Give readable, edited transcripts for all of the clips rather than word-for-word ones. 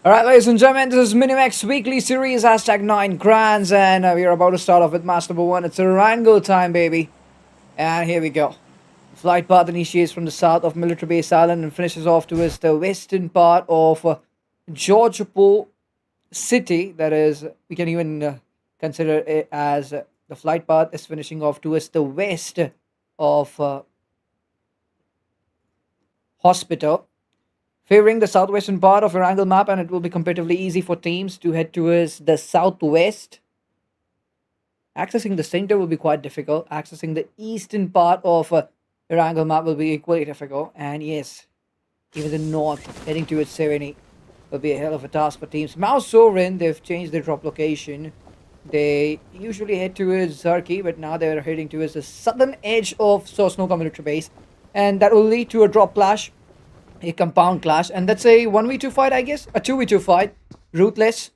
Alright, ladies and gentlemen, this is Minivex weekly series, hashtag 9 grands, and we are about to start off with match number 1. It's a wrangle time, baby. And here we go. The flight path initiates from the south of Military Base Island and finishes off towards the western part of Georgopol City. That is, we can even consider it as the flight path is finishing off towards the west of Hospital, favoring the southwestern part of your angle map, and it will be comparatively easy for teams to head towards the southwest. Accessing the center will be quite difficult. Accessing the eastern part of your angle map will be equally difficult. And yes, even the north, heading towards Sereni, will be a hell of a task for teams. Mao Sovereign, they've changed their drop location. They usually head towards Zarki, but now they're heading towards the southern edge of Sosnoka military base. And that will lead to a drop clash, a compound clash, and that's a 1v2 fight, I guess. A 2v2 fight. Ruthless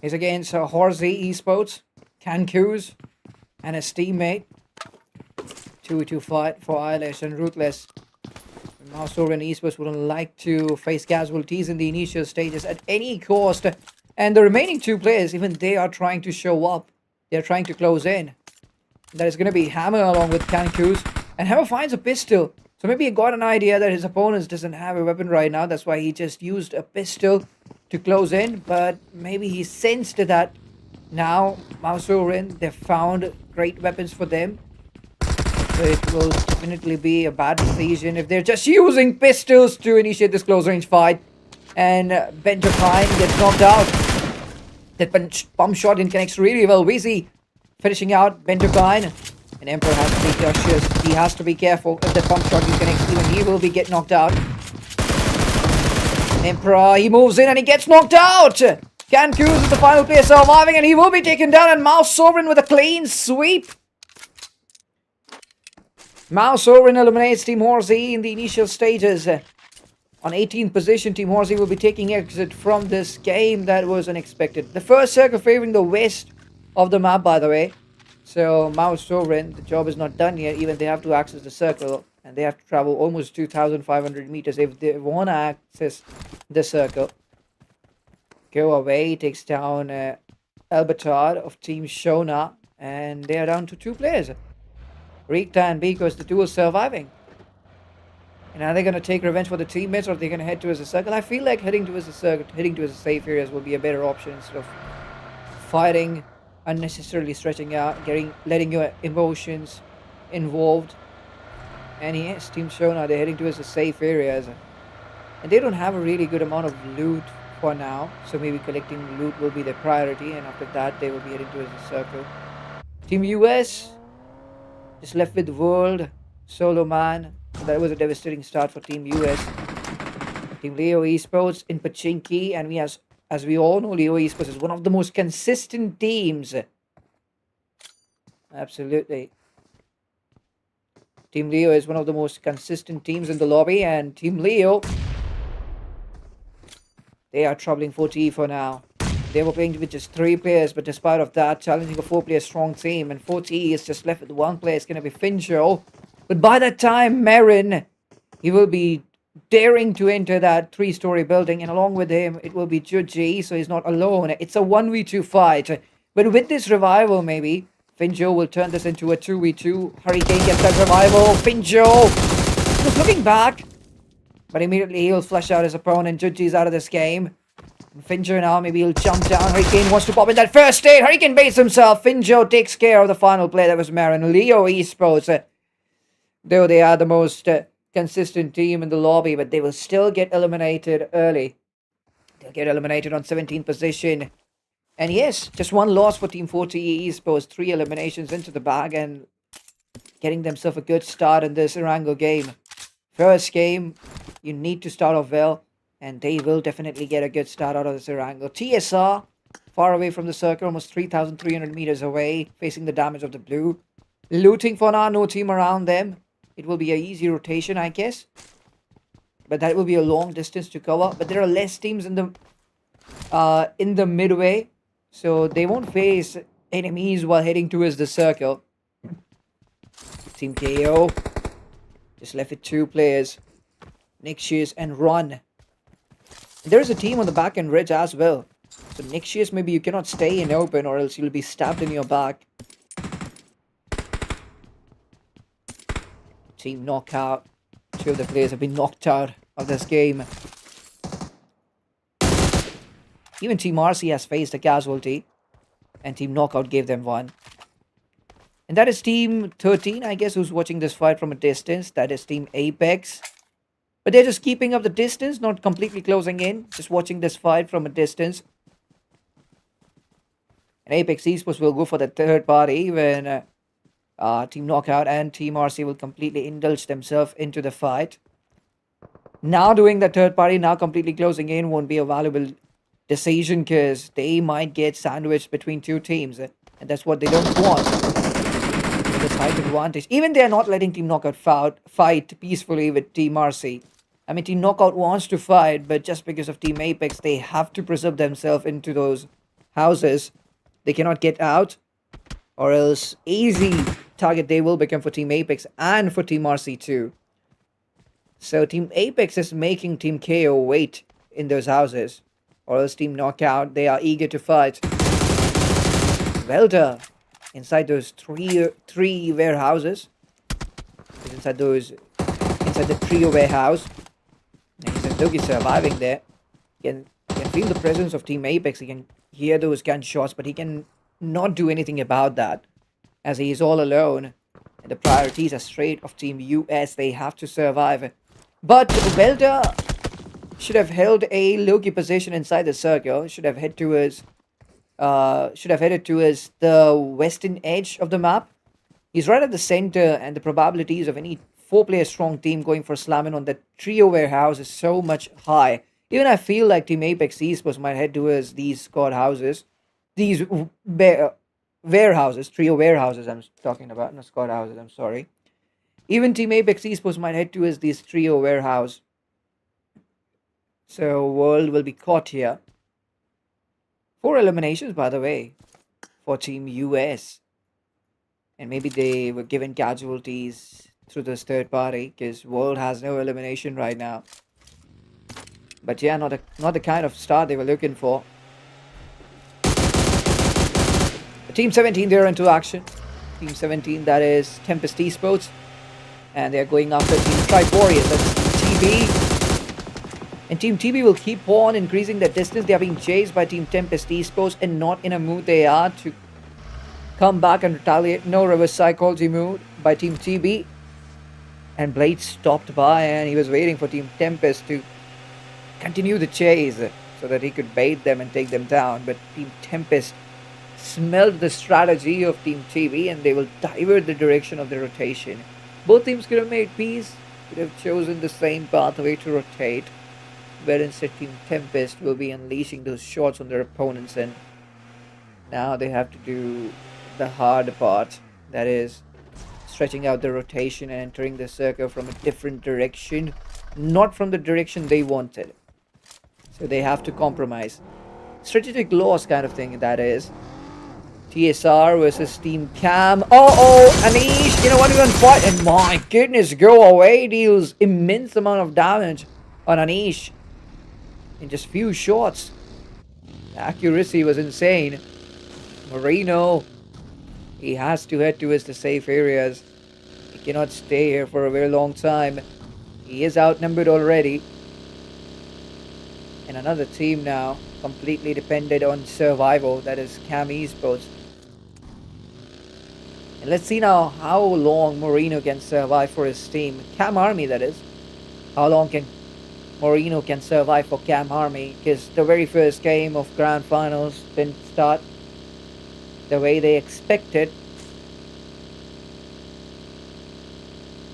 is against Horsey Esports, Cancuz, and his teammate. 2v2 fight for Eilish and Ruthless. Mouser and Esports wouldn't like to face casualties in the initial stages at any cost. And the remaining two players, even they are trying to show up. They're trying to close in. That is going to be Hammer along with Cancuz. And Hammer finds a pistol. So maybe he got an idea that his opponent doesn't have a weapon right now. That's why he just used a pistol to close in. But maybe he sensed that now Mausorin, they've found great weapons for them. So it will definitely be a bad decision if they're just using pistols to initiate this close range fight. And Benjamin gets knocked out. That pump shot in connects really well. Weezy finishing out Benjamin. And Emperor has to be cautious. He has to be careful. If the pump shot connects, even he will be get knocked out. Emperor, he moves in and he gets knocked out. Cancuz is the final player surviving, and he will be taken down. And Mao Sovereign with a clean sweep. Mao Sovereign eliminates Team Horsey in the initial stages. On 18th position, Team Horsey will be taking exit from this game. That was unexpected. The first circle favoring the west of the map, by the way. So Mao Sovereign, the job is not done yet. Even they have to access the circle, and they have to travel almost 2,500 meters if they want to access the circle. Go away, takes down Albertard of Team Shona, and they are down to two players. Rikta and Biko is the duo surviving. And are they going to take revenge for the teammates, or are they going to head towards the circle? I feel like heading towards the circle, heading towards the safe areas will be a better option instead of fighting, unnecessarily stretching out, letting your emotions involved. And yes, Team Shona, they're heading towards the safe areas. And they don't have a really good amount of loot for now, so maybe collecting loot will be their priority, and after that they will be heading towards the circle. Team US just left with World, Solo Man. So that was a devastating start for Team US. Team Leo Esports in Pachinki, and as we all know, Leo Esports is one of the most consistent teams. Absolutely. Team Leo is one of the most consistent teams in the lobby, and Team Leo, they are troubling 4T for now. They were playing with just 3 players, but despite of that, challenging a 4-player strong team, and 4T is just left with 1 player. It's going to be Finjo. But by that time, Marin, he will be daring to enter that 3-story building, and along with him, it will be Juji, so he's not alone. It's a 1v2 fight. But with this revival, maybe, Finjo will turn this into a 2v2. Hurricane gets that revival. Finjo just looking back, but immediately he'll flush out his opponent. Juji's out of this game. Finjo now, maybe he'll jump down. Hurricane wants to pop in that first aid. Hurricane baits himself. Finjo takes care of the final play. That was Marin. Leo Esports, though they are the most consistent team in the lobby, but they will still get eliminated early. They'll get eliminated on 17th position. And yes, just 1 loss for Team 4TE Esports. 3 eliminations into the bag and getting themselves a good start in this Irango game. First game, you need to start off well, and they will definitely get a good start out of this Irango. TSR, far away from the circle, almost 3,300 meters away, facing the damage of the blue. Looting for now, no team around them. It will be an easy rotation, I guess. But that will be a long distance to cover. But there are less teams in the midway, so they won't face enemies while heading towards the circle. Team KO just left with 2 players, Nixius and Ron. There is a team on the back end ridge as well. So Nixius, maybe you cannot stay in open or else you'll be stabbed in your back. Team knockout. Two of the players have been knocked out of this game. Even Team RC has faced a casualty. And Team Knockout gave them one. And that is Team 13, I guess, who's watching this fight from a distance. That is Team Apex. But they're just keeping up the distance, not completely closing in. Just watching this fight from a distance. And Apex Esports will go for the third party when Team Knockout and Team RC will completely indulge themselves into the fight. Now doing the third party, now completely closing in won't be a valuable decision because they might get sandwiched between two teams. And that's what they don't want. This height advantage. Even they are not letting Team Knockout fight peacefully with Team RC. I mean, Team Knockout wants to fight, but just because of Team Apex, they have to preserve themselves into those houses. They cannot get out, or else easy target they will become for Team Apex and for Team RC too. So Team Apex is making Team KO wait in those houses, or else Team Knockout, they are eager to fight. Welder inside those three warehouses. He's inside the trio warehouse. And he says, look, he's surviving there. He can feel the presence of Team Apex. He can hear those gunshots, but he can not do anything about that, as he is all alone. And the priorities are straight of Team US. They have to survive. But Welder should have held a low-key position inside the circle. Should have headed towards the western edge of the map. He's right at the center, and the probabilities of any four-player strong team going for slamming on the trio warehouse is so much high. Even I feel like Team Apex Esports might head towards these squad houses. These warehouses, trio warehouses I'm talking about, not squad houses, I'm sorry. Even Team Apex Esports might head towards this trio warehouse. So World will be caught here. 4 eliminations, by the way, for Team US. And maybe they were given casualties through this third party, because World has no elimination right now. But yeah, not the kind of start they were looking for. Team 17, they're into action. Team 17, that is Tempest Esports. And they're going after Team Tribe Warriors. That's Team TB. And Team TB will keep on increasing their distance. They are being chased by Team Tempest Esports, and not in a mood they are to come back and retaliate. No reverse psychology mood by Team TB. And Blade stopped by, and he was waiting for Team Tempest to continue the chase so that he could bait them and take them down. But Team Tempest smelled the strategy of Team TB, and they will divert the direction of the rotation. Both teams could have made peace, could have chosen the same pathway to rotate, where instead Team Tempest will be unleashing those shots on their opponents, and now they have to do the hard part, that is stretching out the rotation and entering the circle from a different direction, not from the direction they wanted. So they have to compromise. Strategic loss kind of thing, that is. TSR versus Team Cam. Anish, you know what, we're gonna fight, and my goodness, go away, deals immense amount of damage on Anish in just few shots. The accuracy was insane. Marino, he has to head towards the safe areas. He cannot stay here for a very long time. He is outnumbered already. And another team now completely dependent on survival, that is Cam Esports. And let's see now how long Marino can survive for his team. Cam Army, that is. How long can Marino can survive for Cam Army? Because the very first game of Grand Finals didn't start the way they expected.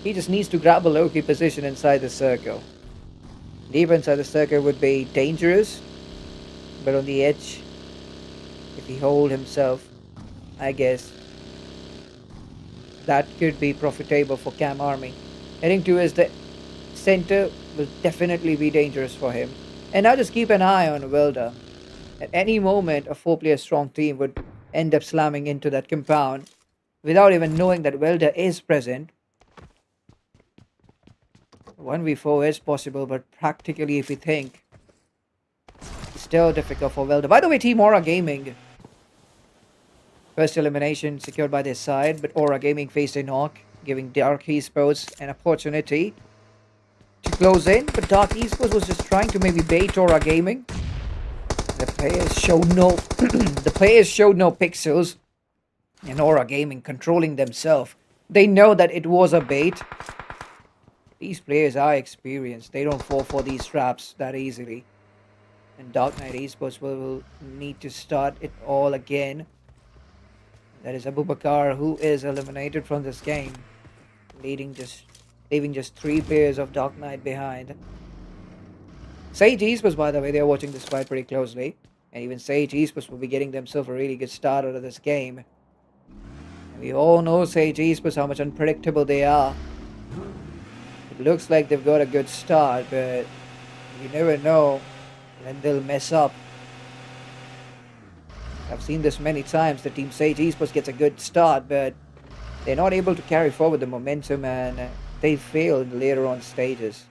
He just needs to grab a low-key position inside the circle. Deep inside the circle would be dangerous, but on the edge, if he hold himself, I guess that could be profitable for Cam Army. Heading towards the center will definitely be dangerous for him. And now just keep an eye on Welder. At any moment, a 4-player strong team would end up slamming into that compound without even knowing that Welder is present. 1v4 is possible, but practically if we think, still difficult for Welder. By the way, Team Aura Gaming, first elimination secured by their side, but Aura Gaming faced a knock, giving Dark Esports an opportunity to close in. But Dark Esports was just trying to maybe bait Aura Gaming. The players showed no the players showed no pixels, and Aura Gaming controlling themselves. They know that it was a bait. These players are experienced. They don't fall for these traps that easily. And Dark Knight Esports will need to start it all again. That is Abubakar, who is eliminated from this game, leaving just 3 players of Dark Knight behind. Sage Esports, by the way, they are watching this fight pretty closely. And even Sage Esports will be getting themselves a really good start out of this game. And we all know Sage Esports, how much unpredictable they are. It looks like they've got a good start, but you never know when they'll mess up. I've seen this many times. The Team Sage Esports gets a good start, but they're not able to carry forward the momentum, and they fail in the later on stages.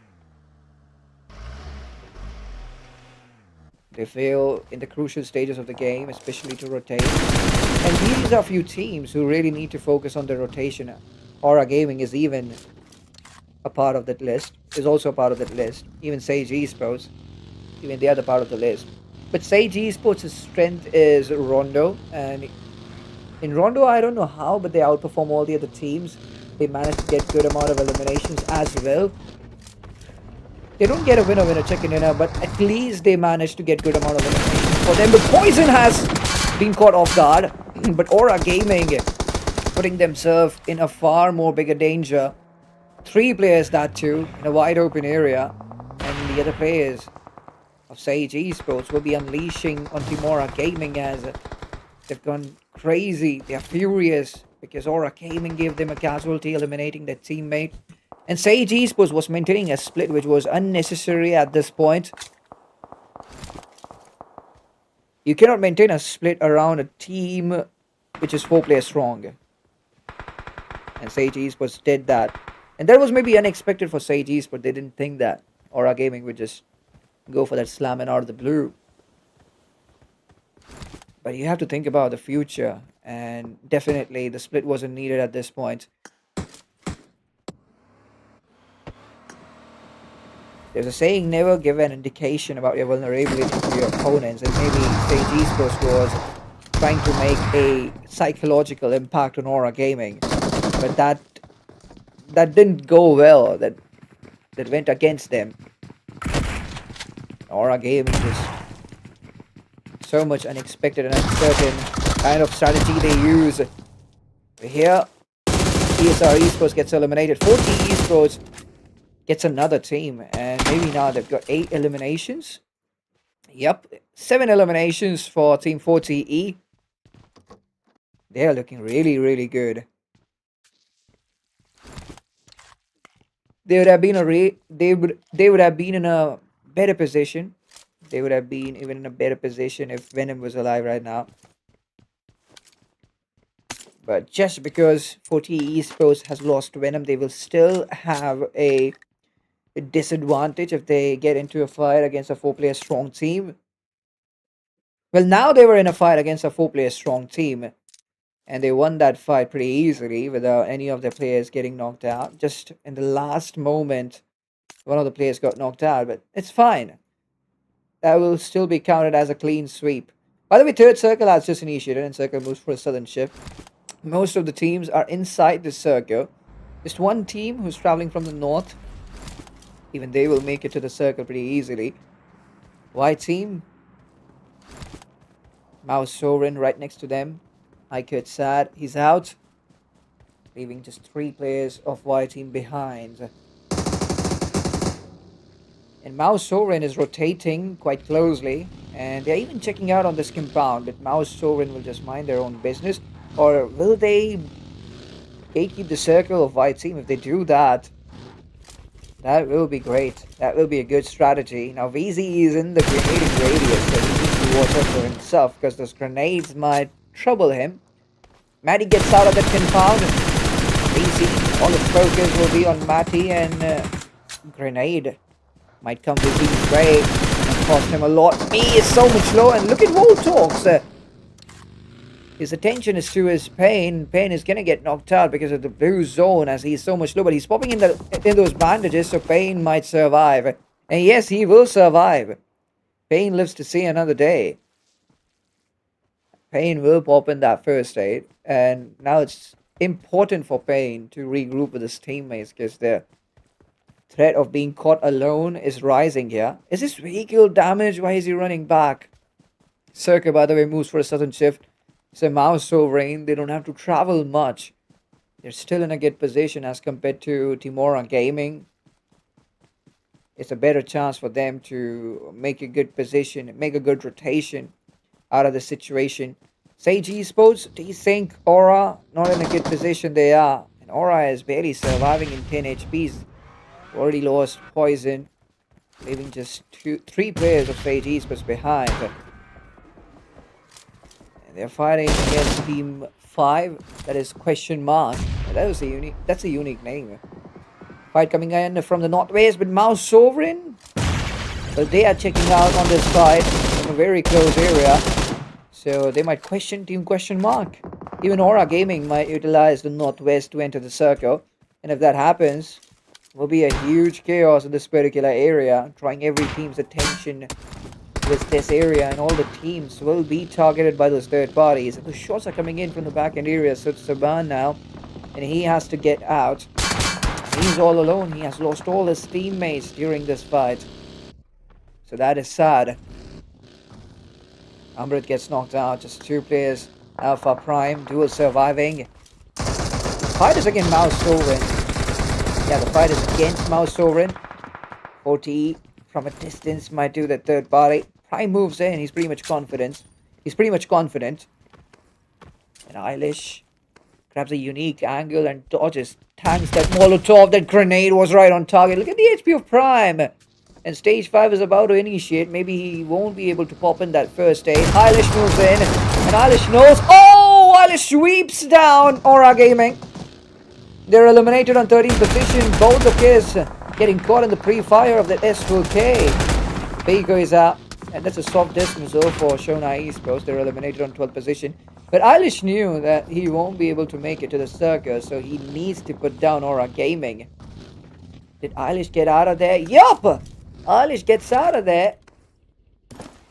They fail in the crucial stages of the game, especially to rotate. And these are few teams who really need to focus on the rotation. Aura Gaming is even a part of that list, is also a part of that list. Even Sage Esports, even the other part of the list. But Sage Esports' strength is Rondo, and in Rondo, I don't know how, but they outperform all the other teams. They manage to get good amount of eliminations as well. They don't get a winner chicken dinner, but at least they manage to get good amount of eliminations for them. But Poison has been caught off guard. But Aura Gaming putting themselves in a far more bigger danger. 3 players, that too, in a wide open area. And the other players of Sage Esports will be unleashing on Team Aura Gaming as they've gone crazy. They're furious because Aura Gaming gave them a casualty, eliminating their teammate. And Sage Esports was maintaining a split which was unnecessary at this point. You cannot maintain a split around a team which is 4 players strong. And Sage Esports did that. And that was maybe unexpected for Sage Esports. They didn't think that Aura Gaming would just go for that slam and out of the blue. But you have to think about the future. And definitely the split wasn't needed at this point. There's a saying, never give an indication about your vulnerability to your opponents, and maybe Sage Esports was trying to make a psychological impact on Aura Gaming, but that didn't go well. That went against them. Aura Gaming is so much unexpected and uncertain kind of strategy they use. Here, ESR Esports gets eliminated. 40 Esports gets another team, and maybe now they've got 8 eliminations. Yep, 7 eliminations for Team 40E. They're looking really, really good. They would have been they would have been in a better position. They would have been even in a better position if Venom was alive right now. But just because 40 Esports has lost Venom, they will still have a disadvantage if they get into a fight against a 4-player strong team. Well, now they were in a fight against a 4-player strong team, and they won that fight pretty easily without any of their players getting knocked out. Just in the last moment, one of the players got knocked out, but it's fine. That will still be counted as a clean sweep. By the way, third circle has just initiated, and circle moves for a southern shift. Most of the teams are inside the circle. Just one team who's traveling from the north. Even they will make it to the circle pretty easily. White team. Mouse Soren right next to them. Ikert Sad, he's out. Leaving just 3 players of white team behind. And Mouse Soren is rotating quite closely. And they're even checking out on this compound. But Mouse Soren will just mind their own business. Or will they gatekeep the circle of white team? If they do that, that will be great. That will be a good strategy. Now VZ is in the grenading radius, so he needs to watch out for himself because those grenades might trouble him. Matty gets out of the compound. VZ, all his focus will be on Matty, and grenade might come VZ's way. cost him a lot. Me is so much low, and look at Voltorx. His attention is to his Pain. Pain is gonna get knocked out because of the blue zone as he's so much low, but he's popping in those bandages, so Pain might survive. And yes, he will survive. Pain lives to see another day. Pain will pop in that first aid, and now it's important for Pain to regroup with his teammates because the threat of being caught alone is rising here. Is this vehicle damaged? Why is he running back? Circa, by the way, moves for a sudden shift. So Mouse Sovereign, they don't have to travel much. They're still in a good position as compared to Timora Gaming. It's a better chance for them to make a good position, make a good rotation out of the situation. Sage Esports, Desync, Aura, not in a good position they are. And Aura is barely surviving in 10 HPs. Already lost Poison, leaving just 3 players of Sage Esports behind. And they're fighting against Team 5, that is question mark. That's a unique name. Fight coming in from the northwest, but Mouse Sovereign, well, they are checking out on this fight from a very close area. So they might question Team question mark. Even Aura Gaming might utilize the northwest to enter the circle. And if that happens, will be a huge chaos in this particular area, drawing every team's attention with this area, and all the teams will be targeted by those third parties. And the shots are coming in from the back end area, so it's Saban now, and he has to get out. He's all alone. He has lost all his teammates during this fight, so that is sad. Amrit gets knocked out, just 2 players. Alpha Prime, dual surviving. The fight is against Mouse Sovereign. Yeah, the fight is against Mouse Sovereign. 40 from a distance might do the third party. Prime moves in. He's pretty much confident. And Eilish grabs a unique angle and dodges, tanks that Molotov. That grenade was right on target. Look at the HP of Prime. And stage 5 is about to initiate. Maybe he won't be able to pop in that first aid. Eilish moves in. And Eilish knows. Oh! Eilish sweeps down Aura Gaming. They're eliminated on 13th position. Both the kids getting caught in the pre-fire of the S2K. Baker is out. And that's a soft dismissal for Shona Esports. They're eliminated on 12th position. But Eilish knew that he won't be able to make it to the circus, so he needs to put down Aura Gaming. Did Eilish get out of there? Yup! Eilish gets out of there.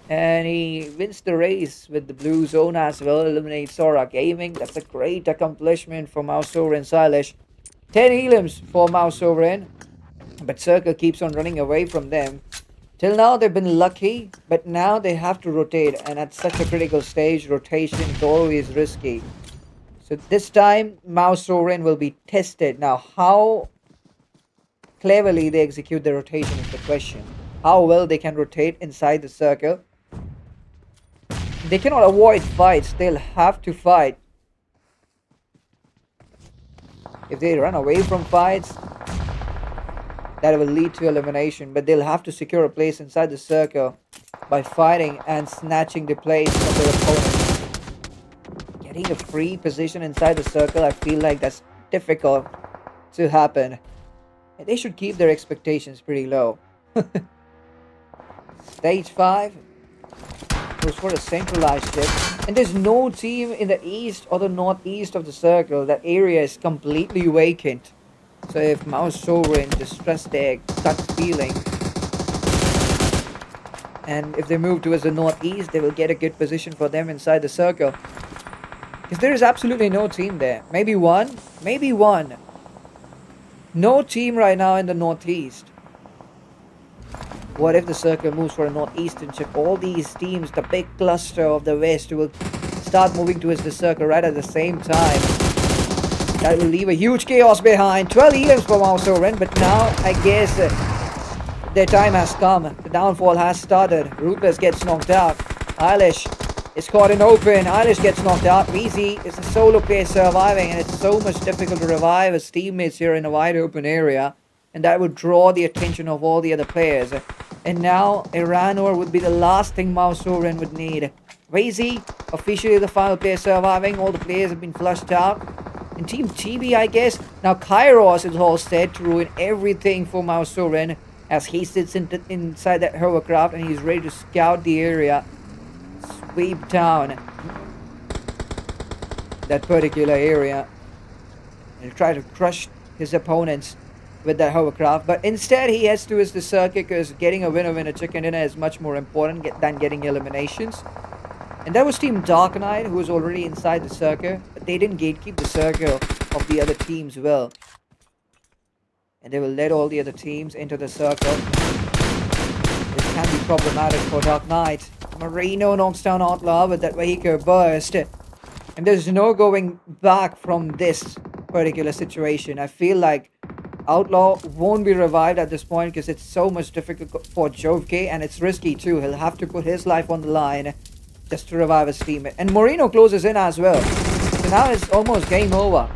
And he wins the race with the blue zone as well. Eliminates Aura Gaming. That's a great accomplishment for Mouse Sovereign Eilish. 10 elims for Mouse Sovereign. But Circle keeps on running away from them. Till now they've been lucky, but now they have to rotate, and at such a critical stage, rotation is always risky. So this time, Mouse Sovereign will be tested. Now, how cleverly they execute the rotation is the question. How well they can rotate inside the circle. They cannot avoid fights, they'll have to fight. If they run away from fights, that will lead to elimination, but they'll have to secure a place inside the circle by fighting and snatching the place from their opponent. Getting a free position inside the circle, I feel like that's difficult to happen. And they should keep their expectations pretty low. Stage 5 goes for a centralized shift, and there's no team in the east or the northeast of the circle. That area is completely vacant. So if Mouse Sovereign just trust their gut feeling, and if they move towards the northeast, they will get a good position for them inside the circle. Because there is absolutely no team there. Maybe one. No team right now in the northeast. What if the circle moves for a northeastern chip? All these teams, the big cluster of the west, will start moving towards the circle right at the same time. That will leave a huge chaos behind. 12 elims for Mouse Sovereign, but now I guess their time has come. The downfall has started. Ruthless gets knocked out. Eilish is caught in open. Eilish gets knocked out. Weezy is a solo player surviving, and it's so much difficult to revive his teammates here in a wide open area. And that would draw the attention of all the other players. And now Iranor would be the last thing Mouse Sovereign would need. Weezy, officially the final player surviving. All the players have been flushed out. And Team TB, I guess. Now Kairos is all set to ruin everything for Mouse Sovereign. as he sits inside that hovercraft and he's ready to scout the area, sweep down that particular area, and try to crush his opponents with that hovercraft. But instead, he heads towards the circuit because getting a winner chicken dinner is much more important than getting eliminations. And that was Team Dark Knight, who was already inside the circle, but they didn't gatekeep the circle of the other teams well. And they will let all the other teams into the circle. This can be problematic for Dark Knight. Marino knocks down Outlaw with that vehicle burst. And there's no going back from this particular situation. I feel like Outlaw won't be revived at this point because it's so much difficult for Jovke, and it's risky too. He'll have to put his life on the line just to revive his teammate. And Moreno closes in as well. So now it's almost game over.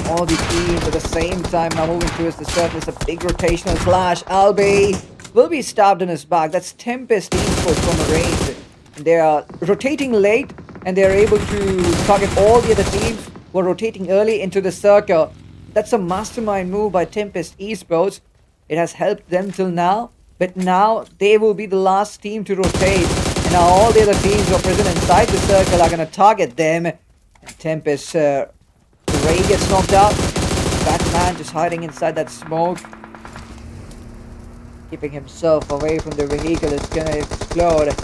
All the teams at the same time now moving towards the surface. A big rotational clash. Albi will be stabbed in his back. That's Tempest Esports from a range. And they are rotating late, and they're able to target all the other teams who are rotating early into the circle. That's a mastermind move by Tempest Esports. It has helped them till now, but now they will be the last team to rotate. And now all the other teams who are present inside the circle are going to target them. And Tempest Ray gets knocked out. Batman just hiding inside that smoke, keeping himself away from the vehicle. It's gonna explode.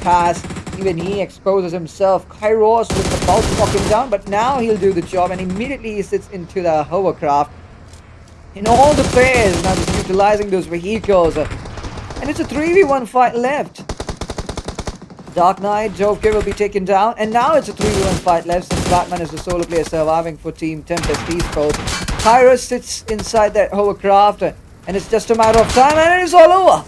Pass. Even he exposes himself. Kairos was about to knock him down, but now he'll do the job, and immediately he sits into the hovercraft. In all the players now just utilizing those vehicles. And it's a 3v1 fight left. Dark Knight, Joker will be taken down, and now it's a 3v1 fight left since Batman is the solo player surviving for Team Tempest Esports. Kairos sits inside that hovercraft, and it's just a matter of time, and it is all over.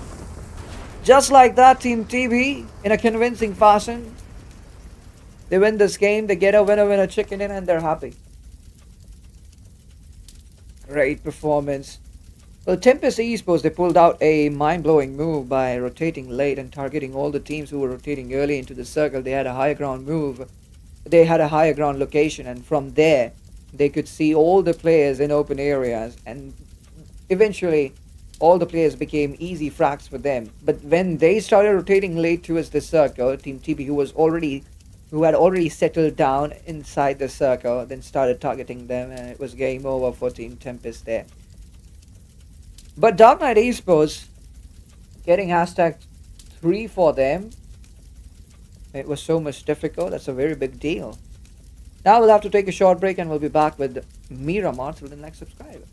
Just like that, Team TB, in a convincing fashion, they win this game, they get a winner chicken in, and they're happy. Great performance. Well, Tempest Esports, they pulled out a mind-blowing move by rotating late and targeting all the teams who were rotating early into the circle. They had a high ground move. They had a higher ground location, and from there, they could see all the players in open areas, and eventually, all the players became easy frags for them. But when they started rotating late towards the circle, Team TB, who had already settled down inside the circle, then started targeting them, and it was game over for Team Tempest there. But Dark Knight Esports getting hashtag 3 for them, it was so much difficult. That's a very big deal. Now we'll have to take a short break, and we'll be back with Miramar through the next subscriber.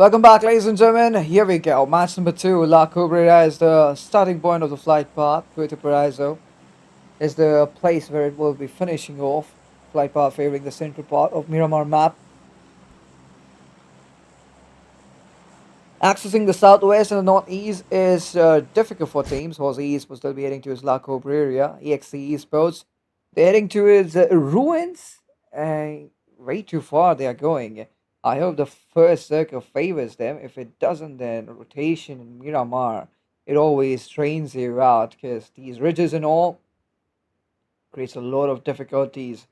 Welcome back, ladies and gentlemen. Here we go. Match number two. La Cabrera is the starting point of the flight path. Puerto Paraíso is the place where it will be finishing off. Flight path favoring the central part of Miramar map. Accessing the southwest and the northeast is difficult for teams. Jose East will still be heading to his La Cabrera. EXC Esports, they're heading to his ruins. Way too far they are going. I hope the first circle favors them. If it doesn't, then rotation in Miramar, it always strains you out because these ridges and all creates a lot of difficulties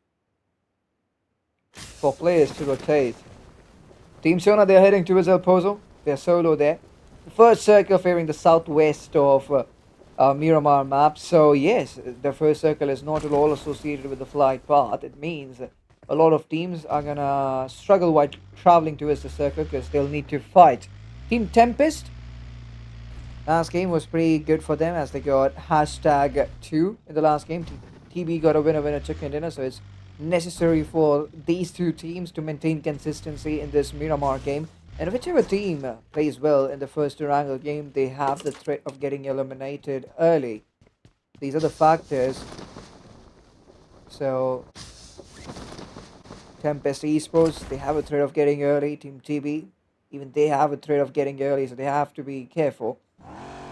for players to rotate. Team Shona, they're heading towards El Pozo. They're solo there. The first circle favoring the southwest of Miramar map. So yes, the first circle is not at all associated with the flight path. It means a lot of teams are gonna struggle while traveling towards the circle because they'll need to fight. Team Tempest, last game was pretty good for them as they got hashtag 2 in the last game. TB got a winner chicken dinner, so it's necessary for these two teams to maintain consistency in this Miramar game. And whichever team plays well in the first Durango game, they have the threat of getting eliminated early. These are the factors. So, Tempest Esports, they have a threat of getting early. Team TB, even they have a threat of getting early, so they have to be careful.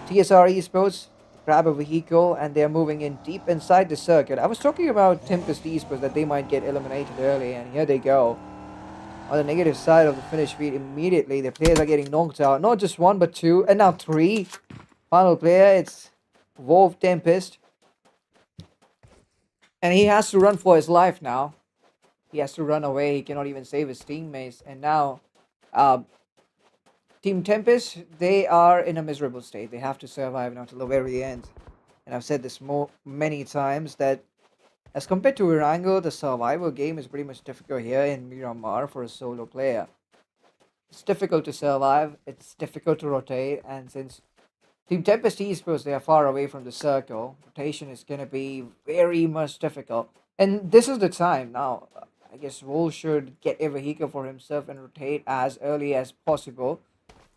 TSR Esports, grab a vehicle, and they're moving in deep inside the circuit. I was talking about Tempest Esports that they might get eliminated early, and here they go. On the negative side of the finish feed, immediately the players are getting knocked out. Not just one, but two, and now three. Final player, it's Wolf Tempest. And he has to run for his life now. He has to run away. He cannot even save his teammates. And now, Team Tempest, they are in a miserable state. They have to survive until the very end. And I've said this many times that as compared to Irango, the survival game is pretty much difficult here in Miramar for a solo player. It's difficult to survive, it's difficult to rotate, and since Team Tempest Esports, they are far away from the circle, rotation is going to be very much difficult. And this is the time now. I guess Wolf should get a vehicle for himself and rotate as early as possible.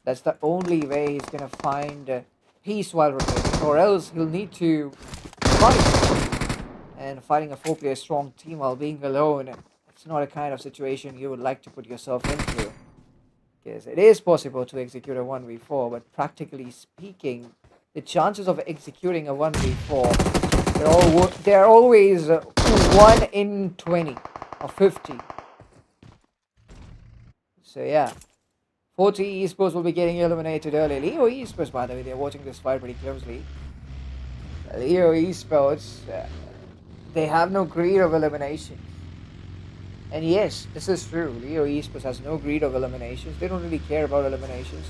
That's the only way he's going to find peace while rotating, or else he'll need to fight. And fighting a 4-player strong team while being alone, it's not a kind of situation you would like to put yourself into. Because it is possible to execute a 1v4, but practically speaking, the chances of executing a 1v4, they're always 1 in 20 or 50. So yeah. 40 Esports will be getting eliminated early. Leo Esports, by the way, they're watching this fight pretty closely. Leo Esports, they have no greed of elimination. And yes, this is true. Leo Esports has no greed of eliminations. They don't really care about eliminations.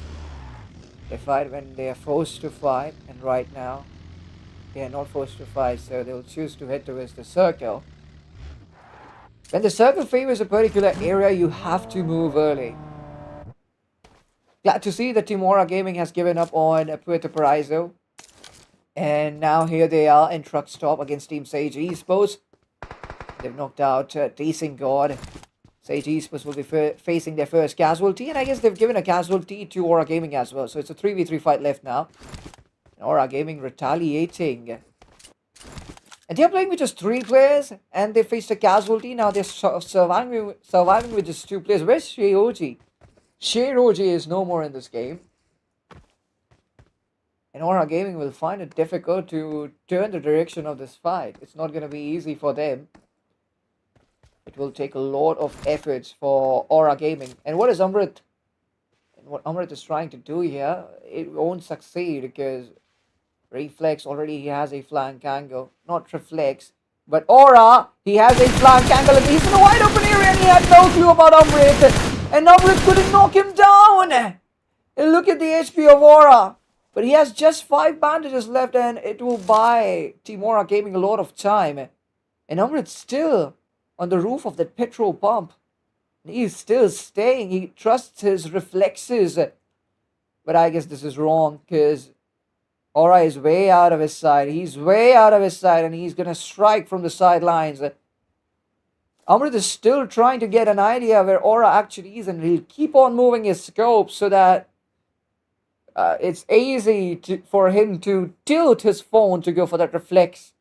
They fight when they are forced to fight, and right now, they are not forced to fight, so they'll choose to head towards the circle. When the circle favors a particular area, you have to move early. Glad to see that Timora Gaming has given up on Puerto Paraíso. And now here they are in truck stop against Team Sage Esports. They've knocked out Decent God. Sage Esports will be facing their first casualty. And I guess they've given a casualty to Aura Gaming as well. So it's a 3v3 fight left now. Aura Gaming retaliating. And they're playing with just 3 players. And they faced a casualty. Now they're surviving with just 2 players. Where's Sheoji? Sheoji is no more in this game. And Aura Gaming will find it difficult to turn the direction of this fight. It's not going to be easy for them. It will take a lot of efforts for Aura Gaming. And what is Amrit? And what Amrit is trying to do here, it won't succeed because Reflex already he has a flank angle. Not Reflex, but Aura, he has a flank angle and he's in a wide open area and he had no clue about Amrit. And Amrit couldn't knock him down. And look at the HP of Aura. But he has just 5 bandages left and it will buy Team Aura Gaming a lot of time. And Amrit's still on the roof of that petrol pump. He's still staying. He trusts his reflexes. But I guess this is wrong because Aura is way out of his side. He's way out of his side and he's going to strike from the sidelines. Amrit is still trying to get an idea where Aura actually is, and he'll keep on moving his scope so that it's easy for him to tilt his phone to go for that reflex.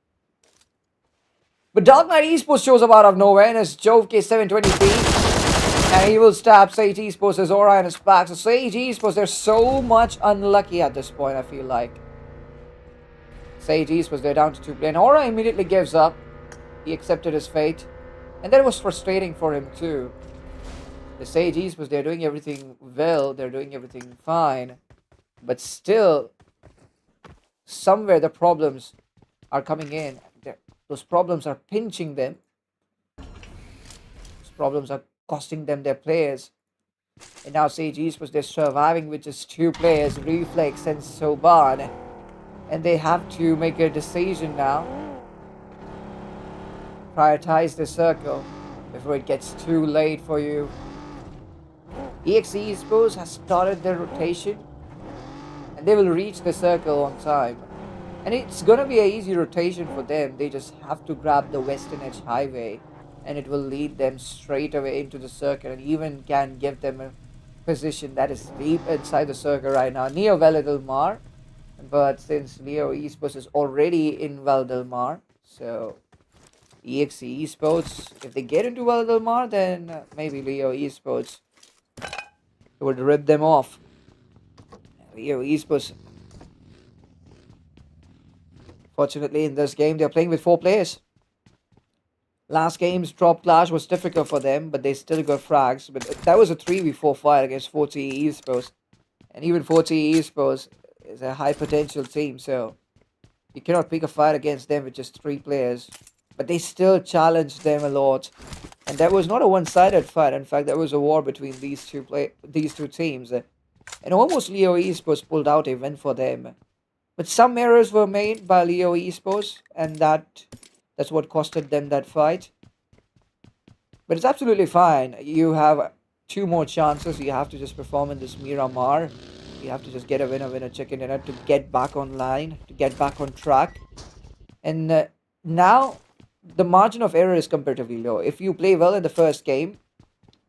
But Dark Knight Esports shows up out of nowhere in his Jove K720p, and he will stab Sage Esports' as Aura in his back. So Sage Esports, they're so much unlucky at this point, I feel like. Sage Esports, they're down to 2 play, and Aura immediately gives up. He accepted his fate. And that was frustrating for him too. The Sage Esports, they're doing everything well, they're doing everything fine. But still, somewhere the problems are coming in. Those problems are pinching them. Those problems are costing them their players. And now Sage Esports, they're surviving with just 2 players, Reflex and Soban. And they have to make a decision now. Prioritize the circle before it gets too late for you. EXE Esports has started their rotation, and they will reach the circle on time. And it's gonna be an easy rotation for them. They just have to grab the Western Edge Highway, and it will lead them straight away into the circle, and even can give them a position that is deep inside the circle right now, near Valdemar. But since Leo Esports is already in Valdemar, so EXE Esports, if they get into Valdemar, then maybe Leo Esports would rip them off. Leo Esports, fortunately in this game, they're playing with 4 players. Last game's drop clash was difficult for them, but they still got frags. But that was a 3v4 fight against 40 Esports. And even 40 Esports is a high potential team, so you cannot pick a fight against them with just 3 players. But they still challenged them a lot. And that was not a one-sided fight. In fact, that was a war between these two teams. And almost Leo Esports pulled out a win for them. But some errors were made by Leo Esports, and that's what costed them that fight. But it's absolutely fine. You have 2 more chances. You have to just perform in this Miramar. You have to just get a winner, chicken dinner to get back online, to get back on track. And now the margin of error is comparatively low. If you play well in the first game,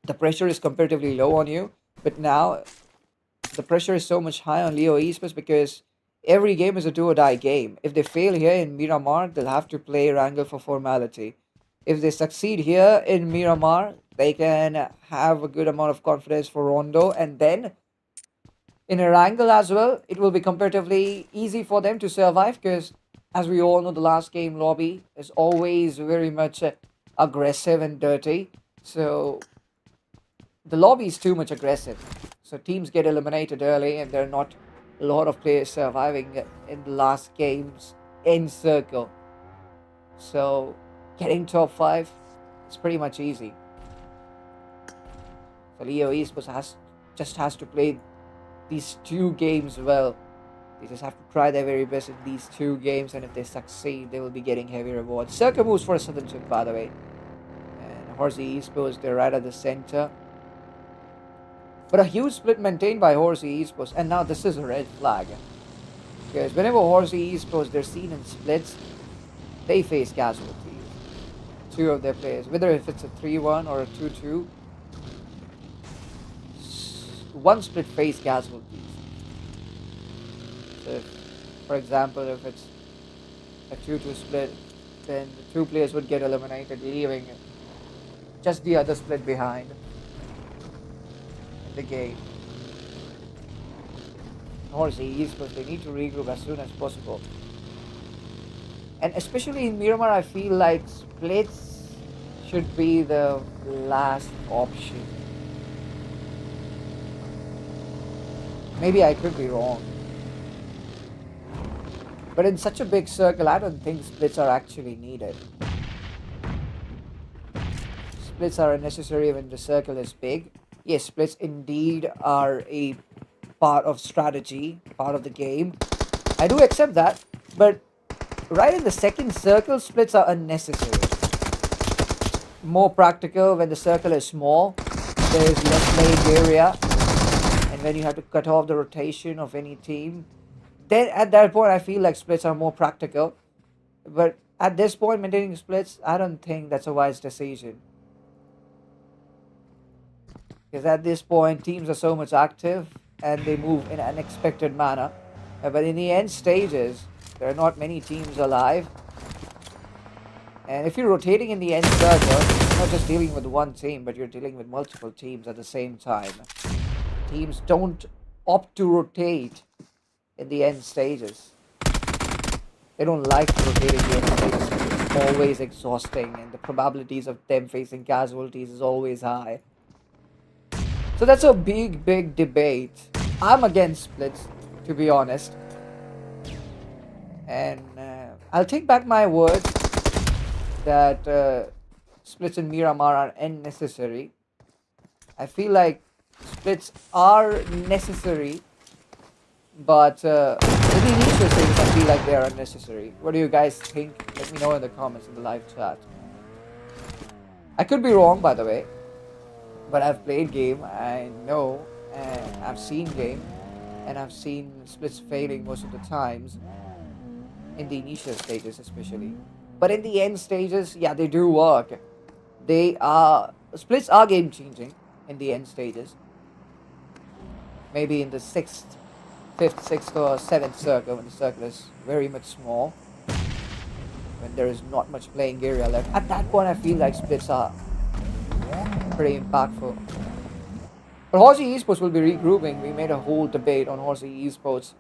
the pressure is comparatively low on you. But now the pressure is so much high on Leo Esports because every game is a do or die game. If they fail here in Miramar, they'll have to play Wrangle for formality. If they succeed here in Miramar, they can have a good amount of confidence for Rondo, and then in a Wrangle as well, it will be comparatively easy for them to survive because, as we all know, the last game lobby is always very much aggressive and dirty. So the lobby is too much aggressive. So teams get eliminated early, and there are not a lot of players surviving in the last game's end circle. So getting top 5 is pretty much easy. So Leo Esports has to play these 2 games well. They just have to try their very best in these 2 games, and if they succeed, they will be getting heavy rewards. Circle moves for a Southern Chip, by the way. And Horsey Esports, they're right at the center. But a huge split maintained by Horsey Esports, and now this is a red flag. Because whenever Horsey Esports, they're seen in splits, they face casualties. 2 of their players, whether if it's a 3-1 or a 2-2, 1 split face casualties. So if, for example, if it's a 2-2 split, then the 2 players would get eliminated, leaving just the other split behind in the game. Horsey Esports, they need to regroup as soon as possible. And especially in Miramar, I feel like splits should be the last option. Maybe I could be wrong. But in such a big circle, I don't think splits are actually needed. Splits are unnecessary when the circle is big. Yes, splits indeed are a part of strategy, part of the game. I do accept that, but right in the second circle, splits are unnecessary. More practical when the circle is small, there is less playing area, and when you have to cut off the rotation of any team, then at that point I feel like splits are more practical. But at this point, maintaining splits, I don't think that's a wise decision. Because at this point, teams are so much active and they move in an unexpected manner. But in the end stages, there are not many teams alive. And if you're rotating in the end circle, you're not just dealing with one team, but you're dealing with multiple teams at the same time. Teams don't opt to rotate in the end stages. They don't like to rotate in the end stages. It's always exhausting, and the probabilities of them facing casualties is always high. So that's a big, big debate. I'm against splits, to be honest. And I'll take back my words that splits in Miramar are unnecessary. I feel like splits are necessary, but in the initial stages, I feel like they are unnecessary. What do you guys think? Let me know in the comments in the live chat. I could be wrong, by the way, but I've played game. I know, and I've seen game, and I've seen splits failing most of the times in the initial stages, especially. But in the end stages, yeah, they do work. Splits are game changing in the end stages. Maybe in the fifth, sixth, or seventh circle, when the circle is very much small, when there is not much playing area left. At that point, I feel like splits are pretty impactful. But Horsey Esports will be regrouping. We made a whole debate on Horsey Esports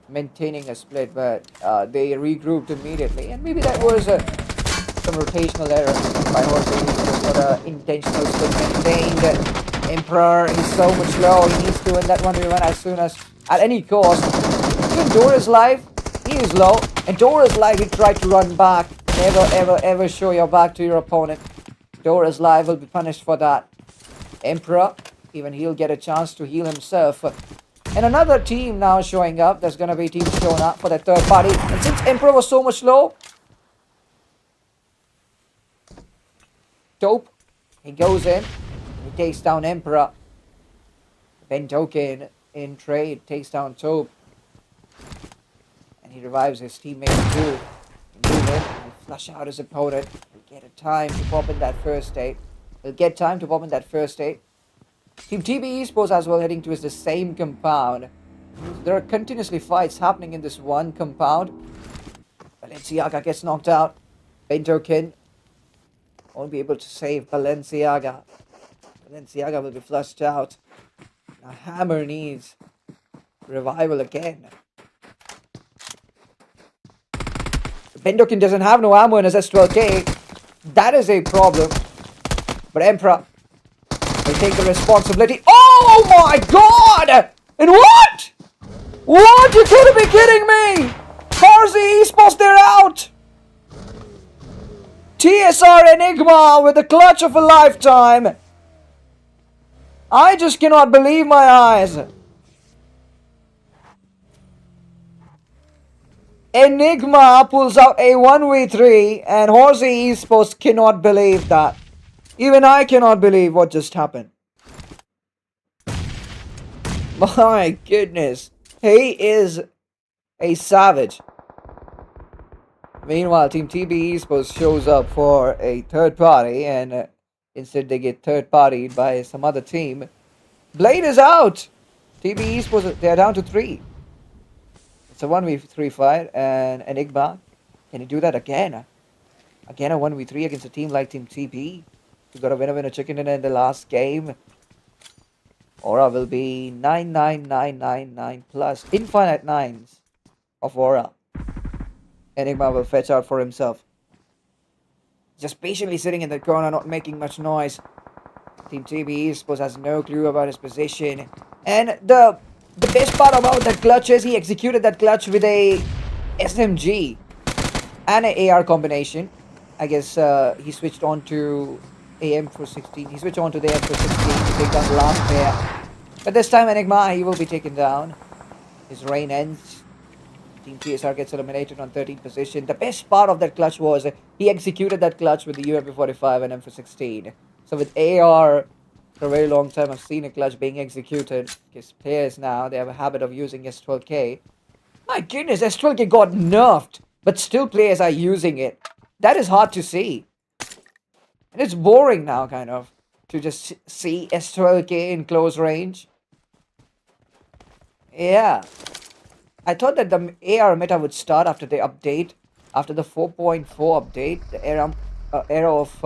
maintaining a split, but they regrouped immediately, and maybe that was some rotational error by Horsey Esports, not an intentional split maintained. Emperor is so much low. He needs to win that 1v1 as soon as, at any cost. Even Dora's live, he is low. And Dora's live, he tried to run back. Never, ever, ever show your back to your opponent. Dora's live will be punished for that. Emperor, even he'll get a chance to heal himself. And another team now showing up. There's going to be teams showing up for the third party. And since Emperor was so much low, Dope, he goes in. He takes down Emperor. Ben Token in trade takes down Tope. And he revives his teammate too. Move in and flush out his opponent. He'll get a time to pop in that first aid. Team TB Esports as well heading towards the same compound. So there are continuously fights happening in this one compound. Balenciaga gets knocked out. Ben Token won't be able to save Balenciaga. Balenciaga will be flushed out. Now Hammer needs revival again. Bendokin doesn't have no ammo in his S12K. That is a problem. But Emperor will take the responsibility. Oh my god! And what? What? You couldn't be kidding me! Horsey Esports, they're out! TSR Enigma with the clutch of a lifetime. I just cannot believe my eyes. Enigma pulls out a 1v3 and Horsey Esports cannot believe that. Even I cannot believe what just happened. My goodness. He is a savage. Meanwhile, Team TB Esports shows up for a third party and instead they get third partied by some other team. Blade is out! TB Esports, they're down to 3. It's a 1v3 fight and Enigma. Can he do that again? Again a 1v3 against a team like Team TB? You got a winner chicken dinner in the last game. Aura will be 99999 plus infinite 9s of Aura. Enigma will fetch out for himself. Just patiently sitting in the corner, not making much noise. Team TB Esports has no clue about his position. And the best part about that clutch is he executed that clutch with a SMG and an AR combination. I guess he switched on to AM for 16. He switched on to the AM for 16 to take down the last pair. But this time Enigma, he will be taken down. His reign ends. Team TSR gets eliminated on 13th position. The best part of that clutch was he executed that clutch with the UMP45 and M416. So with AR, for a very long time, I've seen a clutch being executed. Because players now, they have a habit of using S12K. My goodness, S12K got nerfed. But still players are using it. That is hard to see. And it's boring now, kind of. to just see S12K in close range. Yeah, I thought that the AR meta would start after the update, after the 4.4 update, the era of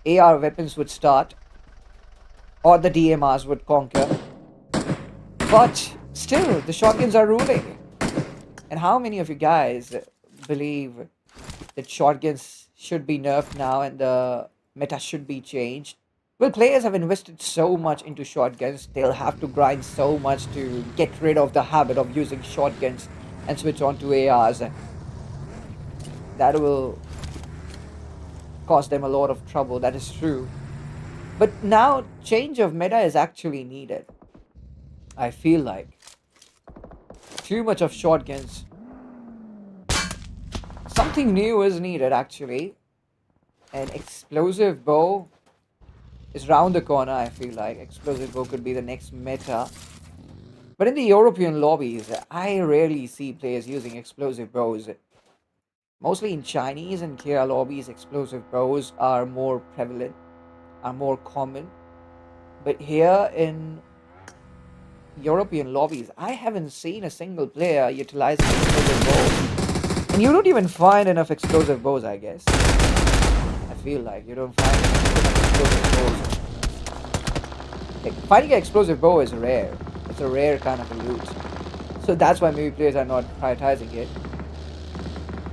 AR weapons would start, or the DMRs would conquer. But still, the shotguns are ruling. And how many of you guys believe that shotguns should be nerfed now and the meta should be changed? Well, players have invested so much into shotguns, they'll have to grind so much to get rid of the habit of using shotguns and switch on to ARs. That will cause them a lot of trouble, that is true. But now, change of meta is actually needed. I feel like too much of shotguns. Something new is needed, actually. An explosive bow is round the corner, I feel like. Explosive bow could be the next meta. But in the European lobbies, I rarely see players using explosive bows. Mostly in Chinese and Korea lobbies, explosive bows are more prevalent, are more common. But here in European lobbies, I haven't seen a single player utilizing explosive bows. And you don't even find enough explosive bows, I guess. I feel like you don't find enough explosive bows. Like, finding an explosive bow is rare. It's a rare kind of a loot. So that's why maybe players are not prioritizing it.